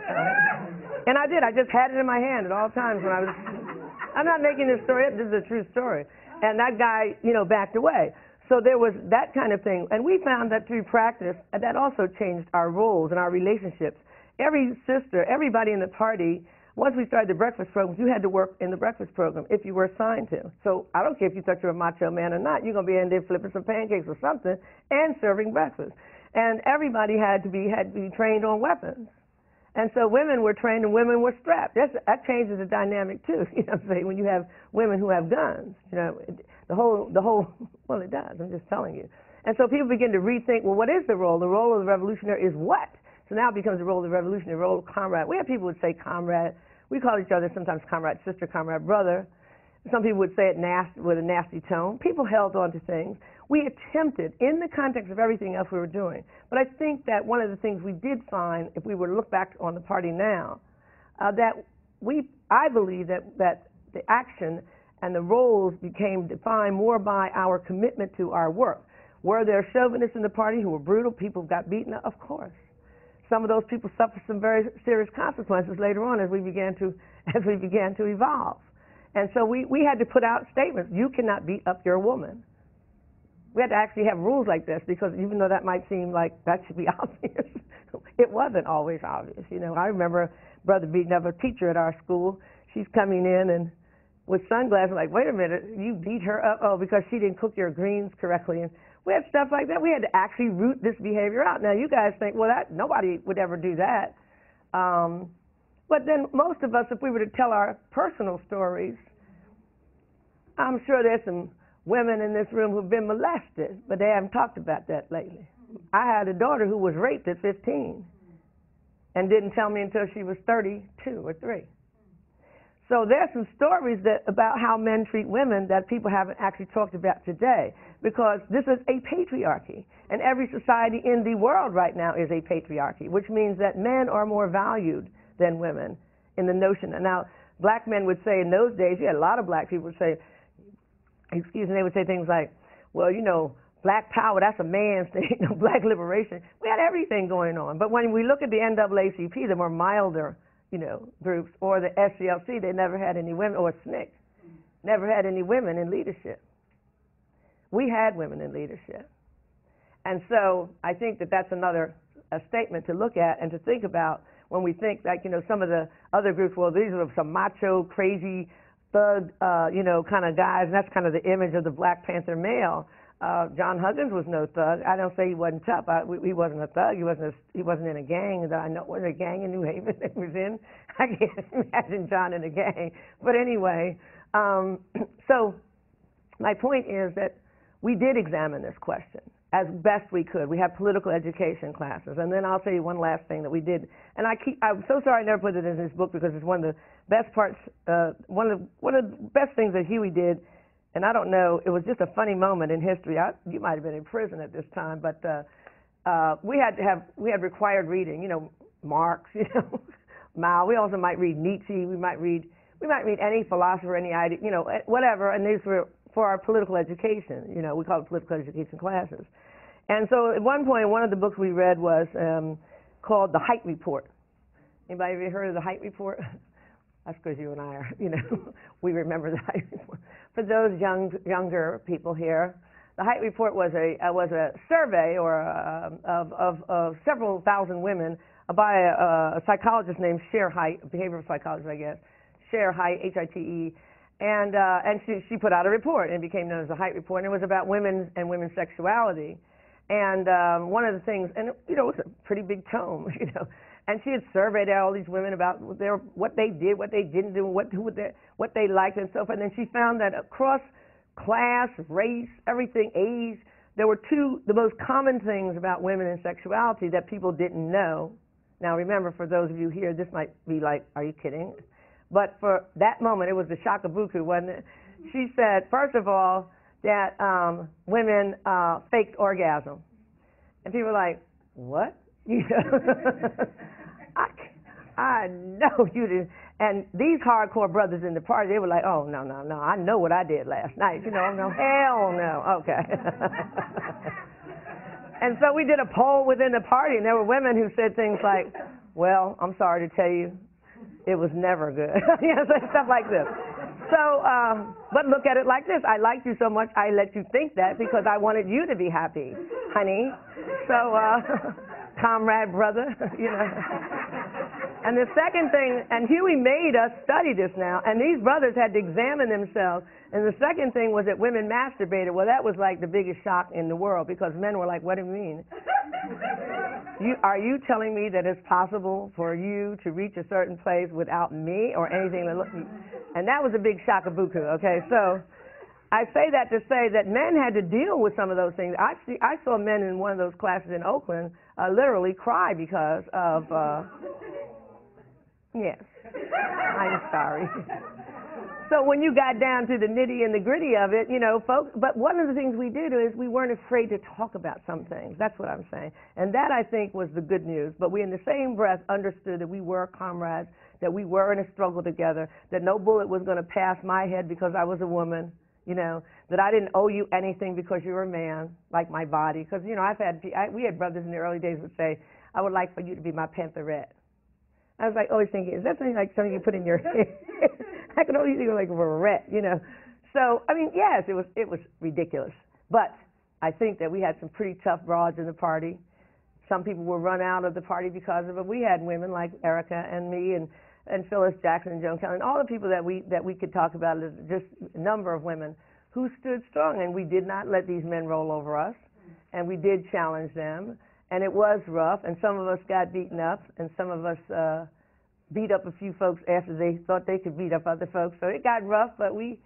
And I just had it in my hand at all times when I'm not making this story up, this is a true story. And that guy, you know, backed away. So there was that kind of thing. And we found that through practice, that also changed our roles and our relationships. Everybody in the party, once we started the breakfast program, you had to work in the breakfast program if you were assigned to. So I don't care if you thought you were a macho man or not, you're going to be in there flipping some pancakes or something and serving breakfast. And everybody had to be trained on weapons. And so women were trained and women were strapped. That changes the dynamic too. You know what I'm saying? When you have women who have guns, you know, the whole, well, it does. I'm just telling you. And so people begin to rethink, well, what is the role? The role of the revolutionary is what? So now it becomes the role of the revolutionary, role of comrade. We have people who would say comrade. We call each other sometimes comrade sister, comrade brother. Some people would say it with a nasty tone. People held on to things. We attempted, in the context of everything else we were doing. But I think that one of the things we did find, if we were to look back on the party now, I believe that the action and the roles became defined more by our commitment to our work. Were there chauvinists in the party who were brutal? People got beaten? Of course. Some of those people suffered some very serious consequences later on as we began to evolve. And so we had to put out statements. You cannot beat up your woman. We had to actually have rules like this, because even though that might seem like that should be obvious, it wasn't always obvious. You know, I remember a brother beating up a teacher at our school. She's coming in and with sunglasses, like, wait a minute, you beat her up? Oh, because she didn't cook your greens correctly. And we had stuff like that. We had to actually root this behavior out. Now, you guys think, well, nobody would ever do that. But then most of us, if we were to tell our personal stories, I'm sure there's some women in this room who've been molested, but they haven't talked about that lately. I had a daughter who was raped at 15 and didn't tell me until she was 32 or 3. So there's some stories about how men treat women that people haven't actually talked about today, because this is a patriarchy, and every society in the world right now is a patriarchy, which means that men are more valued than women in the notion. And now, black men would say in those days, you had a lot of black people would say, excuse me, they would say things like, well, you know, black power, that's a man's thing, you know, black liberation. We had everything going on. But when we look at the NAACP, the more milder, you know, groups, or the SCLC, they never had any women, or SNCC, never had any women in leadership. We had women in leadership. And so I think that that's another statement to look at and to think about when we think that, you know, some of the other groups, well, these are some macho, crazy, thug, you know, kind of guys, and that's kind of the image of the Black Panther male. John Huggins was no thug. I don't say he wasn't tough. He wasn't a thug. He wasn't in a gang that I know. Was a gang in New Haven that he was in? I can't imagine John in a gang. But anyway, so my point is that we did examine this question as best we could. We had political education classes. And then I'll tell you one last thing that we did. And I'm so sorry I never put it in this book, because it's one of the best parts, one of the best things that Huey did. And I don't know, it was just a funny moment in history. You might have been in prison at this time, but we had required reading, you know, Marx, you know, Mao. We also might read Nietzsche. We might read any philosopher, any idea, you know, whatever. And these were for our political education. You know, we call it political education classes. And so at one point, one of the books we read was called The Height Report. Anybody ever heard of The Height Report? That's because you and I are, you know, we remember the Height Report. For those younger people here, the Height Report was a survey of several thousand women by a psychologist named Cher Hite, a behavioral psychologist, I guess, Cher Hite, H-I-T-E, and she put out a report, and it became known as the Height Report, and it was about women and women's sexuality. And one of the things, and you know, it was a pretty big tome, you know. And she had surveyed all these women about what they did, what they didn't do, what they liked, and so forth. And then she found that across class, race, everything, age, there were the most common things about women and sexuality that people didn't know. Now remember, for those of you here, this might be like, are you kidding? But for that moment, it was the shakabuku, wasn't it? She said, first of all, that women faked orgasm. And people were like, what? You know, I know you did. And these hardcore brothers in the party, they were like, oh, no, I know what I did last night. You know, no, hell no. Okay. And so we did a poll within the party, and there were women who said things like, well, I'm sorry to tell you, it was never good. You know, stuff like this. So, but look at it like this. I liked you so much, I let you think that because I wanted you to be happy, honey. So, comrade, brother, you know. And the second thing, and Huey made us study this now, and these brothers had to examine themselves. And the second thing was that women masturbated. Well, that was like the biggest shock in the world, because men were like, what do you mean? Are you telling me that it's possible for you to reach a certain place without me or anything that looks? And that was a big shakabuku, okay? So I say that to say that men had to deal with some of those things. I saw men in one of those classes in Oakland literally cry because of, yes, I'm sorry. So when you got down to the nitty and the gritty of it, you know, folks, but one of the things we did is we weren't afraid to talk about some things. That's what I'm saying. And that, I think, was the good news. But we, in the same breath, understood that we were comrades, that we were in a struggle together, that no bullet was going to pass my head because I was a woman, you know, that I didn't owe you anything because you were a man, like my body. Because, you know, we had brothers in the early days who would say, I would like for you to be my pantherette. I was like always thinking, is that something like something you put in your head? I could only think of like a barrette, you know. So, I mean, yes, it was ridiculous. But I think that we had some pretty tough broads in the party. Some people were run out of the party because of it. We had women like Erica and me and Phyllis Jackson and Joan Kelly and all the people that we could talk about, just a number of women who stood strong. And we did not let these men roll over us. And we did challenge them. And it was rough, and some of us got beaten up, and some of us beat up a few folks after they thought they could beat up other folks. So it got rough, but we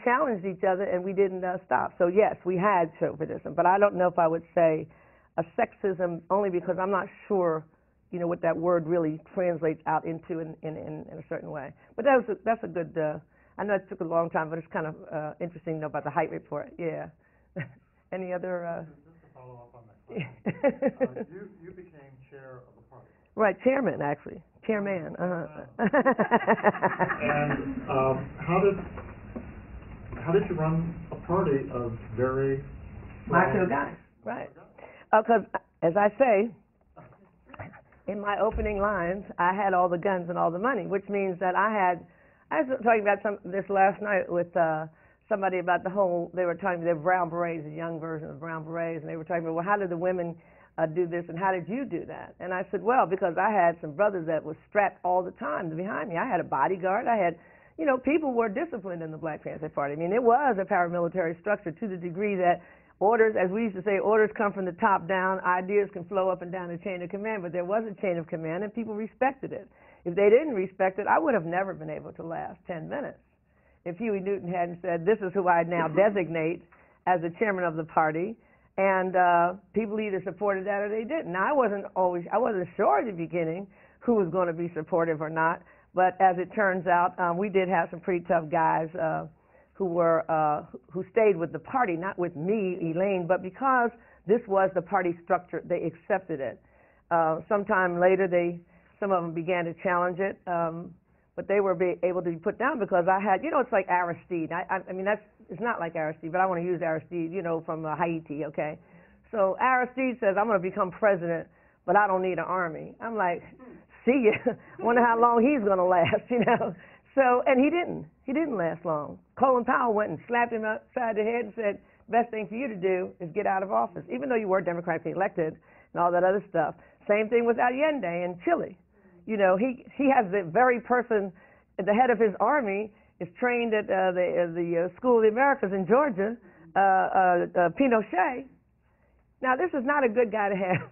challenged each other, and we didn't stop. So yes, we had chauvinism, but I don't know if I would say a sexism only because I'm not sure, you know, what that word really translates out into in a certain way. But that's a good, I know it took a long time, but it's kind of interesting to know about the height report. Yeah. Any other?
Just to follow up on that question, you became chair of the party.
Right, chairman, actually. Chairman.
And how did you run a party of very
macho guys? Right. Because, as I say, in my opening lines, I had all the guns and all the money, which means that I was talking about this last night with somebody about they were talking about the brown berets, a young version of brown berets, and they were talking about, well, how did the women do this, and how did you do that? And I said, well, because I had some brothers that were strapped all the time behind me. I had a bodyguard. I had, you know, people were disciplined in the Black Panther Party. I mean, it was a paramilitary structure to the degree that orders, as we used to say, orders come from the top down, ideas can flow up and down the chain of command, but there was a chain of command, and people respected it. If they didn't respect it, I would have never been able to last 10 minutes. If Huey Newton hadn't said, this is who I now designate as the chairman of the party, and people either supported that or they didn't. Now, I wasn't sure at the beginning who was going to be supportive or not, but as it turns out, we did have some pretty tough guys who stayed with the party, not with me, Elaine, but because this was the party structure, they accepted it. Sometime later, some of them began to challenge it, but they were able to be put down because I had, you know, it's like Aristide. I mean, it's not like Aristide, but I want to use Aristide, you know, from Haiti, okay? So Aristide says, I'm going to become president, but I don't need an army. I'm like, see ya. Wonder how long he's going to last, you know? So, and he didn't last long. Colin Powell went and slapped him upside the head and said, best thing for you to do is get out of office, even though you were democratically elected and all that other stuff. Same thing with Allende in Chile. You know, he has the very person, the head of his army is trained at the School of the Americas in Georgia, Pinochet. Now, this is not a good guy to have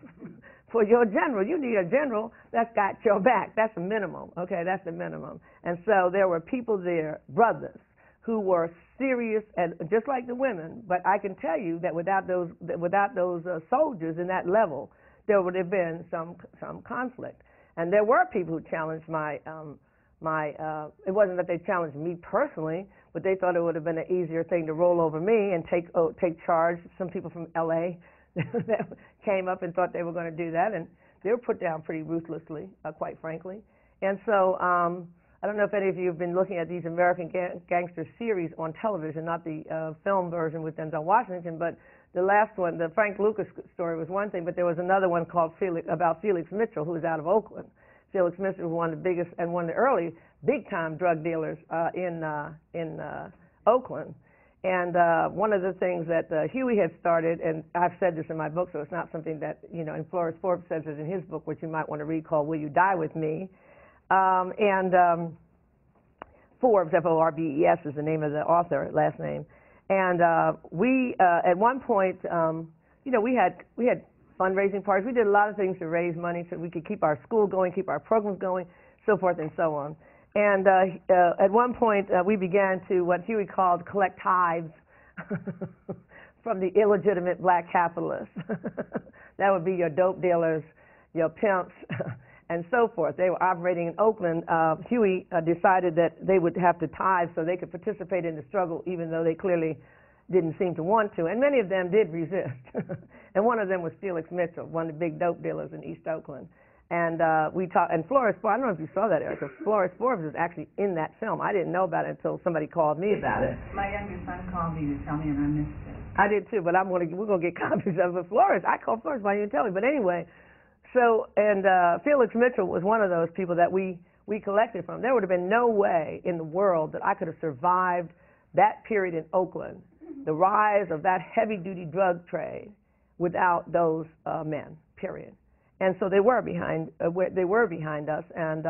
for your general. You need a general that's got your back. That's the minimum, okay? That's the minimum. And so there were people there, brothers, who were serious, and just like the women. But I can tell you that without those soldiers in that level, there would have been some conflict. And there were people who challenged it wasn't that they challenged me personally, but they thought it would have been an easier thing to roll over me and take charge. Some people from L.A. that came up and thought they were going to do that, and they were put down pretty ruthlessly, quite frankly. And so I don't know if any of you have been looking at these American gangster series on television, not the film version with Denzel Washington, but the last one, the Frank Lucas story was one thing, but there was another one called about Felix Mitchell, who was out of Oakland. Felix Mitchell was one of the biggest and one of the early big-time drug dealers in Oakland. And one of the things that Huey had started, and I've said this in my book, so it's not something that, you know, and Flores Forbes says it in his book, which you might want to read, called Will You Die With Me? Forbes, F-O-R-B-E-S, is the name of the author, last name. And we, at one point, you know, we had fundraising parties. We did a lot of things to raise money so we could keep our school going, keep our programs going, so forth and so on. And at one point, we began to, what Huey called, collect tithes from the illegitimate black capitalists. That would be your dope dealers, your pimps, and so forth. They were operating in Oakland. Huey decided that they would have to tithe so they could participate in the struggle, even though they clearly didn't seem to want to. And many of them did resist. And one of them was Felix Mitchell, one of the big dope dealers in East Oakland. And we talked, and Flores Forbes, I don't know if you saw that, Erica, Flores Forbes was actually in that film. I didn't know about it until somebody called me about it.
My youngest son called me to tell me, and I missed it.
I did too, but we're going to get copies of it. Flores, I called Flores, why you didn't tell me? But anyway, so, and Felix Mitchell was one of those people that we collected from. There would have been no way in the world that I could have survived that period in Oakland, the rise of that heavy-duty drug trade, without those men, period. And so they were behind us, and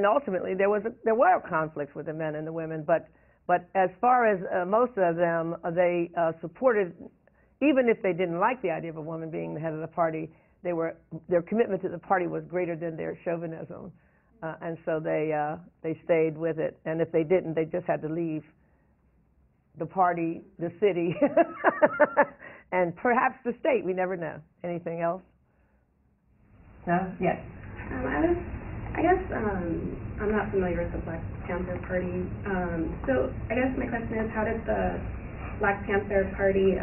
ultimately there were conflicts with the men and the women, but as far as most of them, they supported, even if they didn't like the idea of a woman being the head of the party, their commitment to the party was greater than their chauvinism, and so they stayed with it. And if they didn't, they just had to leave the party, the city, and perhaps the state. We never know. Anything else? No? Yes.
I guess I'm not familiar with the Black Panther Party. So I guess my question is, how did the Black Panther Party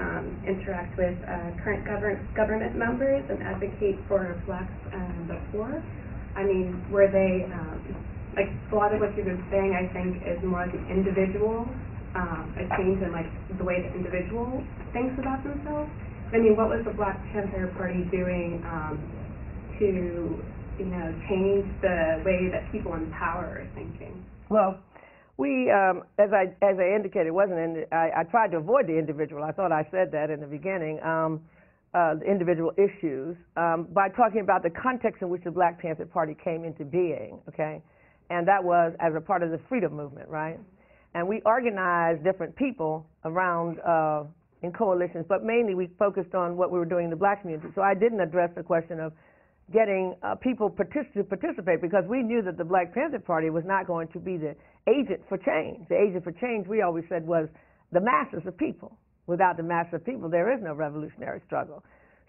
interact with current government members and advocate for blacks before? I mean, were they, like a lot of what you were saying, I think, is more the individual, a change in like the way the individual thinks about themselves. I mean, what was the Black Panther Party doing to, you know, change the way that people in power are thinking?
Well, we, as I indicated, I tried to avoid the individual. I thought I said that in the beginning, the individual issues, by talking about the context in which the Black Panther Party came into being, okay? And that was as a part of the freedom movement, right? And we organized different people around in coalitions, but mainly we focused on what we were doing in the black community. So I didn't address the question of getting people to participate, because we knew that the Black Panther Party was not going to be the agent for change. The agent for change, we always said, was the masses of people. Without the masses of people, there is no revolutionary struggle.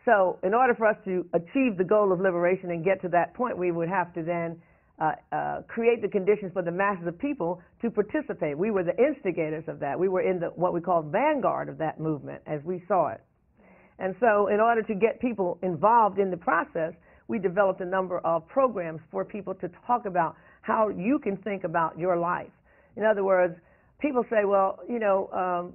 So in order for us to achieve the goal of liberation and get to that point, we would have to then create the conditions for the masses of people to participate. We were the instigators of that. We were in the what we call vanguard of that movement as we saw it. And so in order to get people involved in the process, we developed a number of programs for people to talk about how you can think about your life. In other words, people say, well, you know,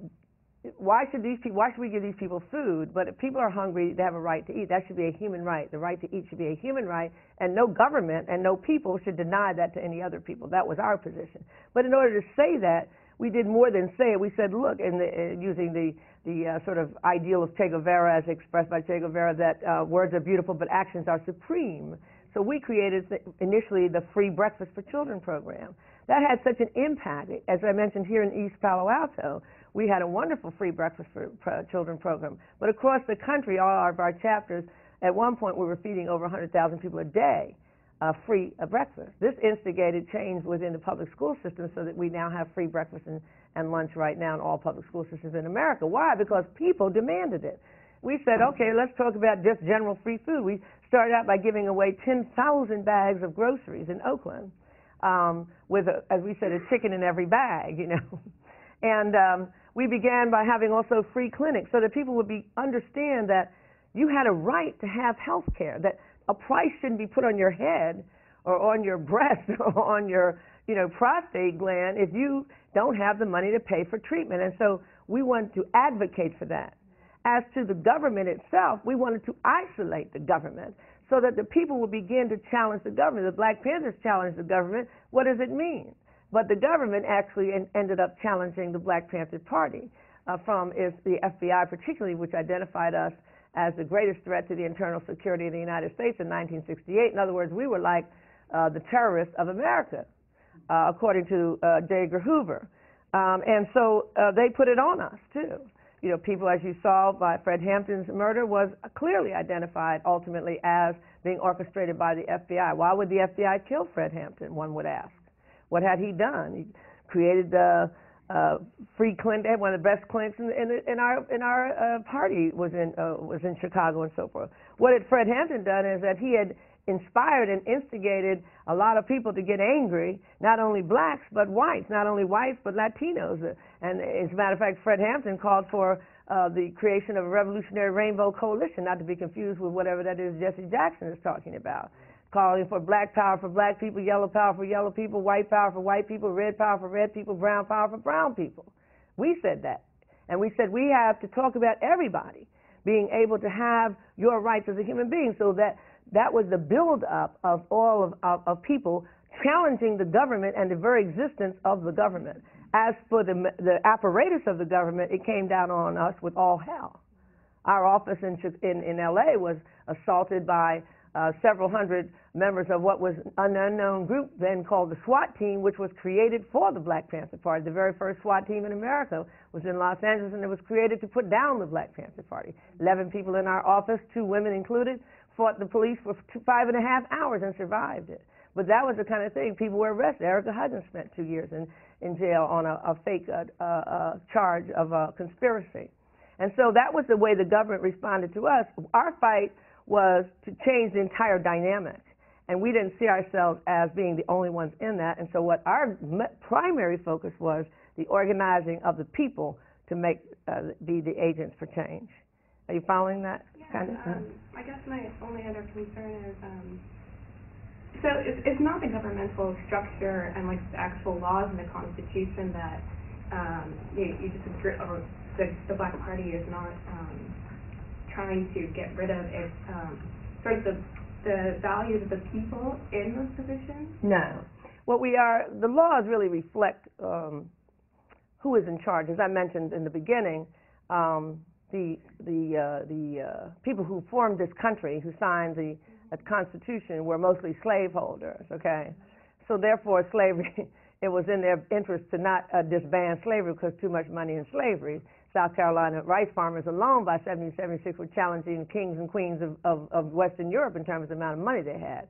why should we give these people food? But if people are hungry, they have a right to eat. That should be a human right. The right to eat should be a human right, and no government and no people should deny that to any other people. That was our position. But in order to say that, we did more than say it. We said, look, using the sort of ideal of Che Guevara as expressed by Che Guevara, that words are beautiful but actions are supreme. So we created initially the Free Breakfast for Children program. That had such an impact. As I mentioned here in East Palo Alto, we had a wonderful Free Breakfast for Children program. But across the country, all of our chapters, at one point we were feeding over 100,000 people a day free breakfast. This instigated change within the public school system so that we now have free breakfast and lunch right now in all public school systems in America. Why? Because people demanded it. We said, okay, let's talk about just general free food. We started out by giving away 10,000 bags of groceries in Oakland with, as we said, a chicken in every bag, you know. And we began by having also free clinics so that people would understand that you had a right to have health care, that a price shouldn't be put on your head or on your breast or on your, you know, prostate gland if you don't have the money to pay for treatment. And so we wanted to advocate for that. As to the government itself, we wanted to isolate the government so that the people would begin to challenge the government. The Black Panthers challenged the government. What does it mean? But the government actually ended up challenging the Black Panther Party from the FBI particularly, which identified us as the greatest threat to the internal security of the United States in 1968. In other words, we were like the terrorists of America, according to J. Edgar Hoover. And so they put it on us, too. You know, people, as you saw by Fred Hampton's murder, was clearly identified ultimately as being orchestrated by the FBI. Why would the FBI kill Fred Hampton, one would ask? What had he done? He created the free clinic, one of the best clinics in our party was in Chicago and so forth. What had Fred Hampton done is that he had inspired and instigated a lot of people to get angry, not only blacks but whites, not only whites but Latinos. And as a matter of fact, Fred Hampton called for the creation of a revolutionary rainbow coalition, not to be confused with whatever that is Jesse Jackson is talking about, calling for black power for black people, yellow power for yellow people, white power for white people, red power for red people, brown power for brown people. We said that. And we said we have to talk about everybody being able to have your rights as a human being, so that was the build-up of all of people challenging the government and the very existence of the government. As for the apparatus of the government, it came down on us with all hell. Our office in L.A. was assaulted by several hundred members of what was an unknown group then called the SWAT team, which was created for the Black Panther Party. The very first SWAT team in America was in Los Angeles, and it was created to put down the Black Panther Party. 11 people in our office, 2 women included, fought the police for 5.5 hours and survived it. But that was the kind of thing. People were arrested. Erica Huggins spent 2 years in jail on a fake charge of conspiracy. And so that was the way the government responded to us. Our fight was to change the entire dynamic. And we didn't see ourselves as being the only ones in that. And so what our primary focus was, the organizing of the people to be the agents for change. Are you following that?
Yeah, I guess my only other concern is, so it's not the governmental structure and like the actual laws in the Constitution that you disagree, or the Black Party is not trying to get rid of. It's sort of the values of the people in those positions?
No. What the laws really reflect who is in charge. As I mentioned in the beginning, the people who formed this country, who signed the Constitution, were mostly slaveholders, okay? So therefore, slavery, it was in their interest to not disband slavery because too much money in slavery. South Carolina rice farmers alone by 1776 were challenging kings and queens of Western Europe in terms of the amount of money they had.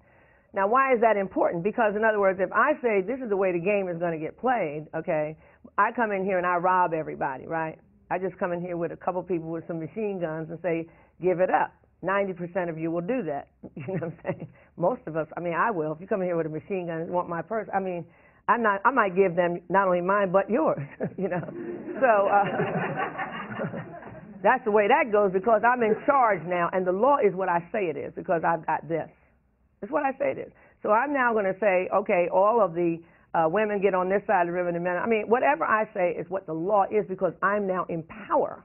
Now, why is that important? Because, in other words, if I say this is the way the game is going to get played, okay, I come in here and I rob everybody, right? I just come in here with a couple people with some machine guns and say, give it up. 90% of you will do that. You know what I'm saying? Most of us, I mean, I will. If you come in here with a machine gun and want my purse, I mean, I might give them not only mine but yours, you know. So that's the way that goes because I'm in charge now, and the law is what I say it is because I've got this. It's what I say it is. So I'm now going to say, okay, all of the women get on this side of the river, and the men. I mean, whatever I say is what the law is because I'm now in power.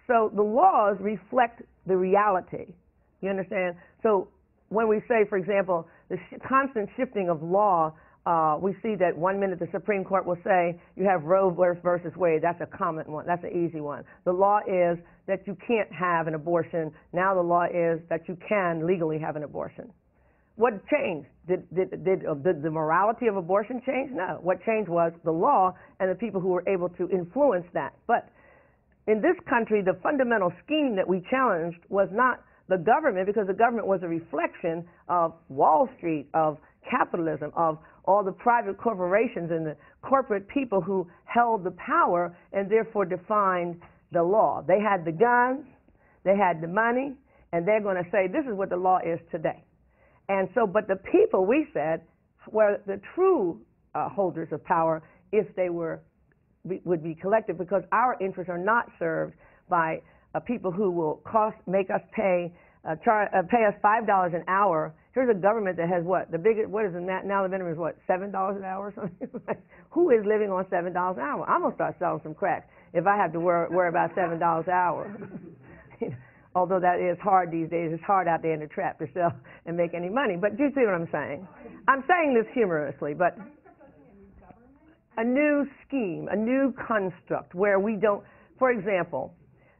So the laws reflect the reality. You understand? So when we say, for example, the constant shifting of law, we see that 1 minute the Supreme Court will say you have Roe versus Wade. That's a common one. That's an easy one. The law is that you can't have an abortion. Now the law is that you can legally have an abortion. What changed? Did the morality of abortion change? No. What changed was the law and the people who were able to influence that. But in this country, the fundamental scheme that we challenged was not the government, because the government was a reflection of Wall Street, of capitalism, of all the private corporations and the corporate people who held the power and therefore defined the law. They had the guns, they had the money, and they're going to say, this is what the law is today. And so, but the people, we said, were the true holders of power if they would be collective, because our interests are not served by people who will make us pay us $5 an hour. Here's a government that has what? The biggest, what is it now? The minimum is what, $7 an hour or something? Who is living on $7 an hour? I'm going to start selling some crack if I have to worry about $7 an hour. Although that is hard these days. It's hard out there in the trap to sell and make any money. But do you see what I'm saying? I'm saying this humorously, but a new scheme, a new construct where we don't, for example,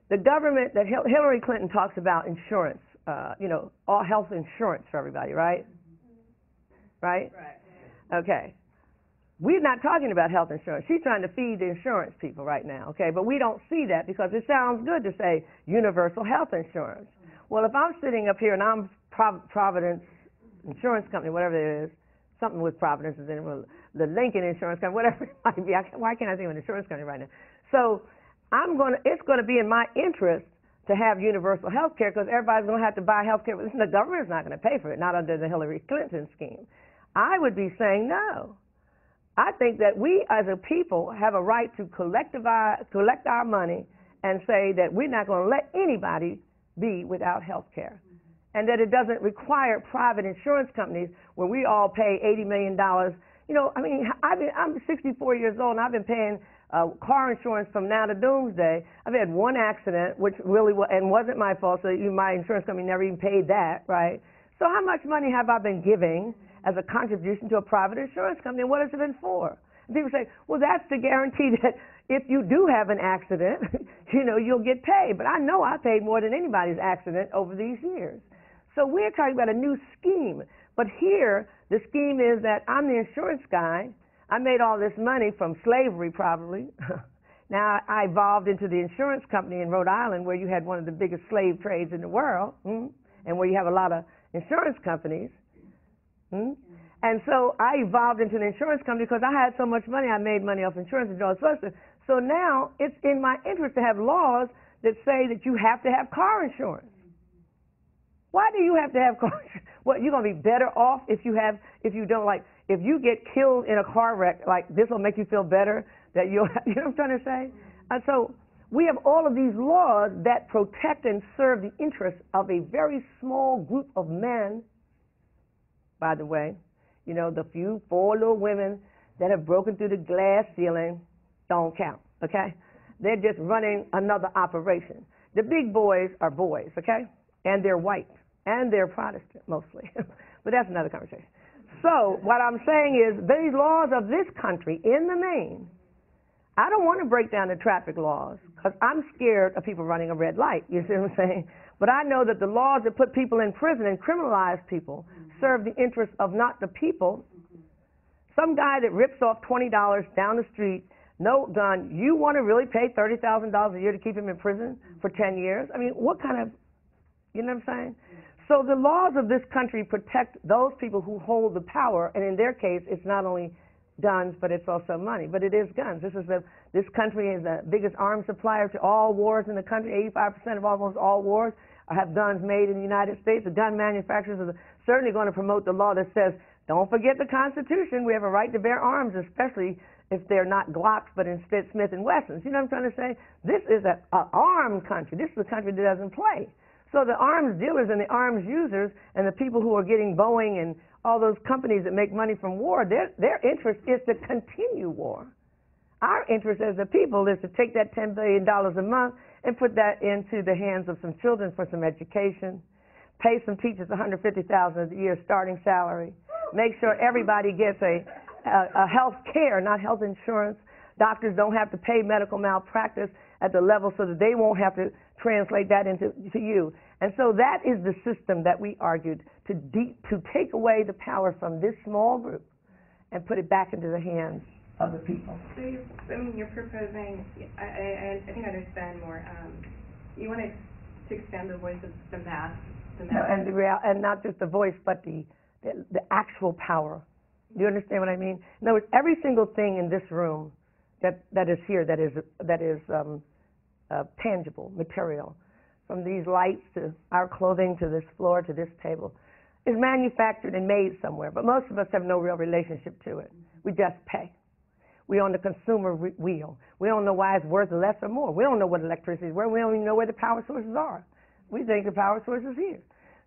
the government that Hillary Clinton talks about insurance, all health insurance for everybody, right? Right? Right. Okay. We're not talking about health insurance. She's trying to feed the insurance people right now, okay? But we don't see that because it sounds good to say universal health insurance. Well, if I'm sitting up here and I'm Providence Insurance Company, whatever it is, something with Providence is in it, the Lincoln Insurance Company, whatever it might be. Why can't I think of an insurance company right now? So it's going to be in my interest to have universal health care because everybody's going to have to buy health care. The government's not going to pay for it, not under the Hillary Clinton scheme. I would be saying no. I think that we as a people have a right to collect our money and say that we're not going to let anybody be without health care. And that it doesn't require private insurance companies where we all pay $80 million. You know, I mean, I'm 64 years old and I've been paying car insurance from now to doomsday. I've had one accident, which really wasn't my fault, so my insurance company never even paid that, right? So how much money have I been giving as a contribution to a private insurance company, and what has it been for? And people say, well, that's to guarantee that if you do have an accident, you'll get paid. But I know I paid more than anybody's accident over these years. So we're talking about a new scheme. But here, the scheme is that I'm the insurance guy. I made all this money from slavery, probably. Now I evolved into the insurance company in Rhode Island, where you had one of the biggest slave trades in the world, and where you have a lot of insurance companies. And so I evolved into an insurance company because I had so much money. I made money off insurance and all sorts of. So now it's in my interest to have laws that say that you have to have car insurance. Why do you have to have car insurance? What, you're going to be better off if you don't, like, if you get killed in a car wreck, like, this will make you feel better that you'll, you know what I'm trying to say? And so we have all of these laws that protect and serve the interests of a very small group of men. By the way, you know, the few 4 little women that have broken through the glass ceiling don't count, okay? They're just running another operation. The big boys are boys, okay? And they're white. And they're Protestant, mostly. But that's another conversation. So what I'm saying is these laws of this country, in the main, I don't want to break down the traffic laws because I'm scared of people running a red light. You see what I'm saying? But I know that the laws that put people in prison and criminalize people serve the interests of not the people. Some guy that rips off $20 down the street, no gun, you want to really pay $30,000 a year to keep him in prison for 10 years? I mean, what kind of, you know what I'm saying? So the laws of this country protect those people who hold the power, and in their case, it's not only guns, but it's also money. But it is guns. This country is the biggest arms supplier to all wars in the country. 85% of almost all wars have guns made in the United States. The gun manufacturers are certainly going to promote the law that says, don't forget the Constitution. We have a right to bear arms, especially if they're not Glocks, but instead Smith & Wessons. You know what I'm trying to say? This is an armed country. This is a country that doesn't play. So the arms dealers and the arms users and the people who are getting Boeing and all those companies that make money from war, their interest is to continue war. Our interest as the people is to take that $10 billion a month and put that into the hands of some children for some education, pay some teachers $150,000 a year starting salary, make sure everybody gets a health care, not health insurance. Doctors don't have to pay medical malpractice at the level so that they won't have to translate that into you. And so that is the system that we argued to take away the power from this small group and put it back into the hands of the people.
So you're proposing, I think I understand more, you want to expand the voice of the mass.
No, and not just the voice, but the actual power. Do you understand what I mean? In other words, every single thing in this room that is here, that is tangible, material, from these lights to our clothing to this floor to this table, is manufactured and made somewhere. But most of us have no real relationship to it. We just pay. We own the consumer wheel. We don't know why it's worth less or more. We don't know what electricity is worth. We don't even know where the power sources are. We think the power source is here.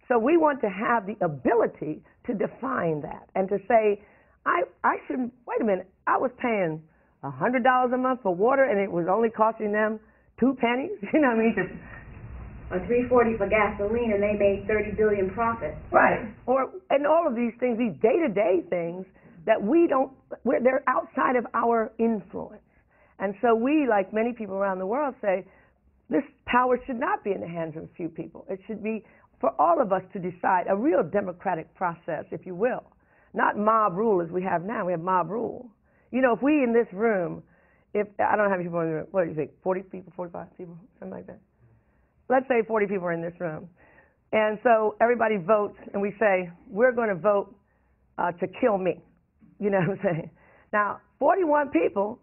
So we want to have the ability to define that and to say, I shouldn't, wait a minute, I was paying $100 a month for water and it was only costing them 2 pennies? You know what I mean?
Or $3.40 for gasoline, and they made $30 billion profit.
Right. And all of these things, these day-to-day things that they're outside of our influence. And so we, like many people around the world, say this power should not be in the hands of a few people. It should be for all of us to decide, a real democratic process, if you will. Not mob rule as we have now. We have mob rule. You know, if we in this room, I don't know how many people in the room, what do you think, 40 people, 45 people, something like that? Let's say 40 people are in this room. And so everybody votes, and we say, we're going to vote to kill me. You know what I'm saying? Now, 41 people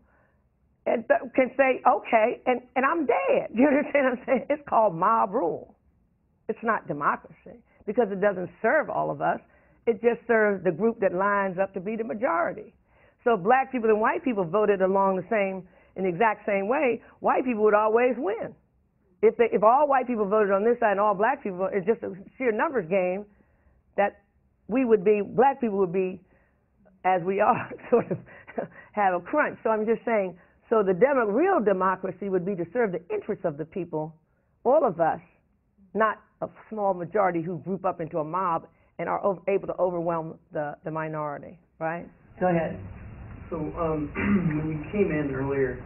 can say, okay, and I'm dead. You understand what I'm saying? It's called mob rule. It's not democracy because it doesn't serve all of us. It just serves the group that lines up to be the majority. So black people and white people voted along in the exact same way, white people would always win. If all white people voted on this side and all black people, it's just a sheer numbers game that black people would be, as we are, sort of have a crunch. So I'm just saying, so the real democracy would be to serve the interests of the people, all of us, not a small majority who group up into a mob and are able to overwhelm the minority, right? Go ahead.
So when you came in earlier,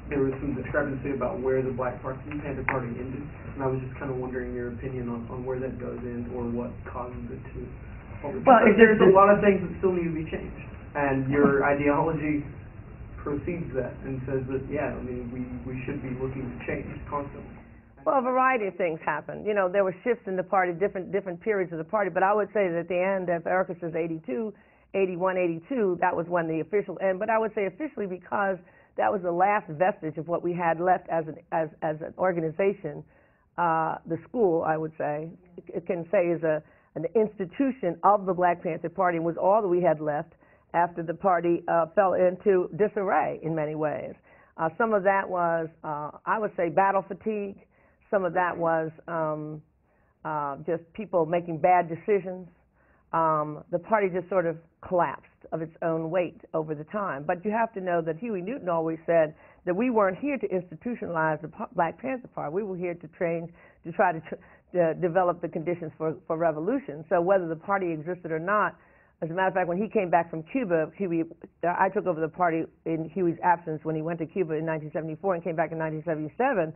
there was some discrepancy about where the Black Panther Party ended, and I was just kind of wondering your opinion on where that goes in or what causes it to. Well, there's a lot of things that still need to be changed, and your ideology proceeds that and says that, yeah, I mean, we should be looking to change constantly.
Well, a variety of things happened. You know, there were shifts in the party, different periods of the party, but I would say that at the end, if Erica says 82, 81, 82, that was when the official end. But I would say officially because that was the last vestige of what we had left as an organization. The school, I would say, it can say is an institution of the Black Panther Party, was all that we had left after the party fell into disarray in many ways. Some of that was, I would say, battle fatigue. Some of that was just people making bad decisions. The party just sort of collapsed of its own weight over the time. But you have to know that Huey Newton always said that we weren't here to institutionalize the Black Panther Party. We were here to train, to try to develop the conditions for revolution. So whether the party existed or not, as a matter of fact, when he came back from Cuba, I took over the party in Huey's absence when he went to Cuba in 1974 and came back in 1977.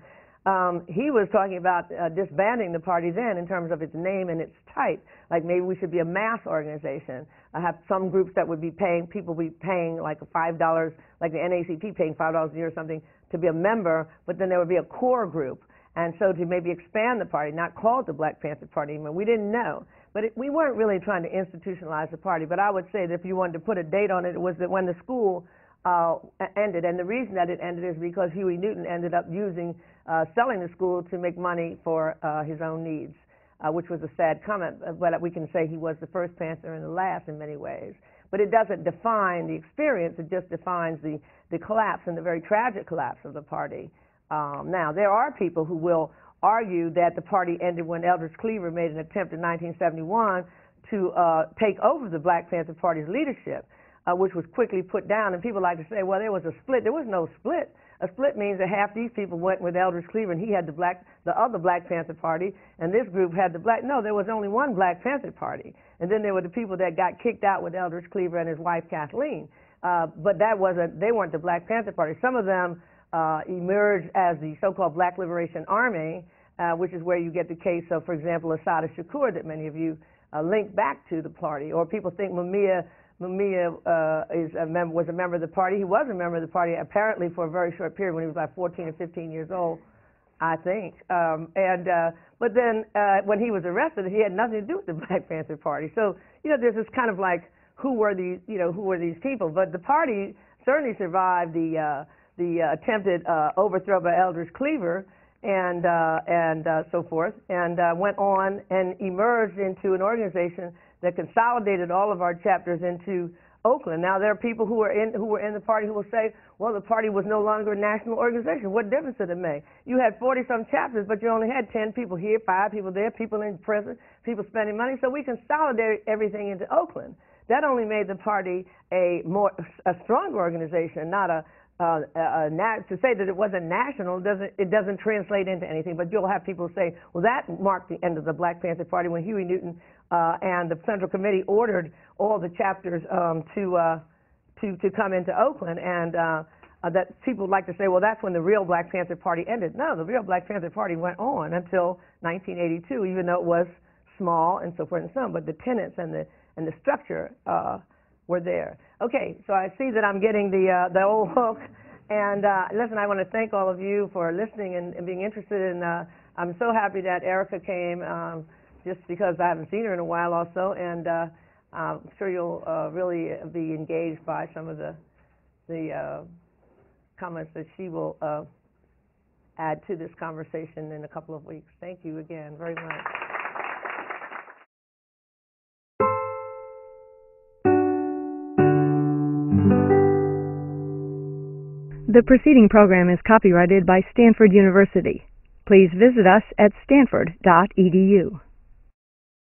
He was talking about disbanding the party then in terms of its name and its type. Like maybe we should be a mass organization. I have some groups that would be paying, people would be paying like $5, like the NACP paying $5 a year or something to be a member, but then there would be a core group. And so to maybe expand the party, not call it the Black Panther Party anymore. We didn't know. But we weren't really trying to institutionalize the party. But I would say that if you wanted to put a date on it, it was that when the school ended. And the reason that it ended is because Huey Newton ended up selling the school to make money for his own needs, which was a sad comment. But we can say he was the first Panther and the last in many ways. But it doesn't define the experience. It just defines the collapse and the very tragic collapse of the party. Now, there are people who will argue that the party ended when Eldridge Cleaver made an attempt in 1971 to take over the Black Panther Party's leadership, which was quickly put down. And people like to say, well, there was a split. There was no split. A split means that half these people went with Eldridge Cleaver, and he had the other Black Panther Party, and this group had the Black. No, there was only one Black Panther Party. And then there were the people that got kicked out with Eldridge Cleaver and his wife, Kathleen. But they weren't the Black Panther Party. Some of them emerged as the so-called Black Liberation Army, which is where you get the case of, for example, Assata Shakur that many of you link back to the party. Or people think Mumia was a member of the party. He was a member of the party apparently for a very short period when he was like 14 or 15 years old, I think. But then when he was arrested, he had nothing to do with the Black Panther Party. So, there's this kind of like, who were these people? But the party certainly survived the attempted overthrow by Eldridge Cleaver and so forth, and went on and emerged into an organization that consolidated all of our chapters into Oakland. Now there are people who were in the party who will say, well, the party was no longer a national organization. What difference did it make? You had 40-some chapters, but you only had 10 people here, 5 people there, people in prison, people spending money. So we consolidated everything into Oakland. That only made the party a stronger organization, not to say that it wasn't national doesn't translate into anything. But you'll have people say, well, that marked the end of the Black Panther Party when Huey Newton and the Central Committee ordered all the chapters to come into Oakland, and that people like to say, well, that's when the real Black Panther Party ended. No, the real Black Panther Party went on until 1982, even though it was small and so forth and so on. But the tenets and the structure were there. Okay, so I see that I'm getting the old hook. And listen, I want to thank all of you for listening and being interested in. I'm so happy that Erica came, just because I haven't seen her in a while also, and I'm sure you'll really be engaged by some of the comments that she will add to this conversation in a couple of weeks. Thank you again very much.
The preceding program is copyrighted by Stanford University. Please visit us at stanford.edu.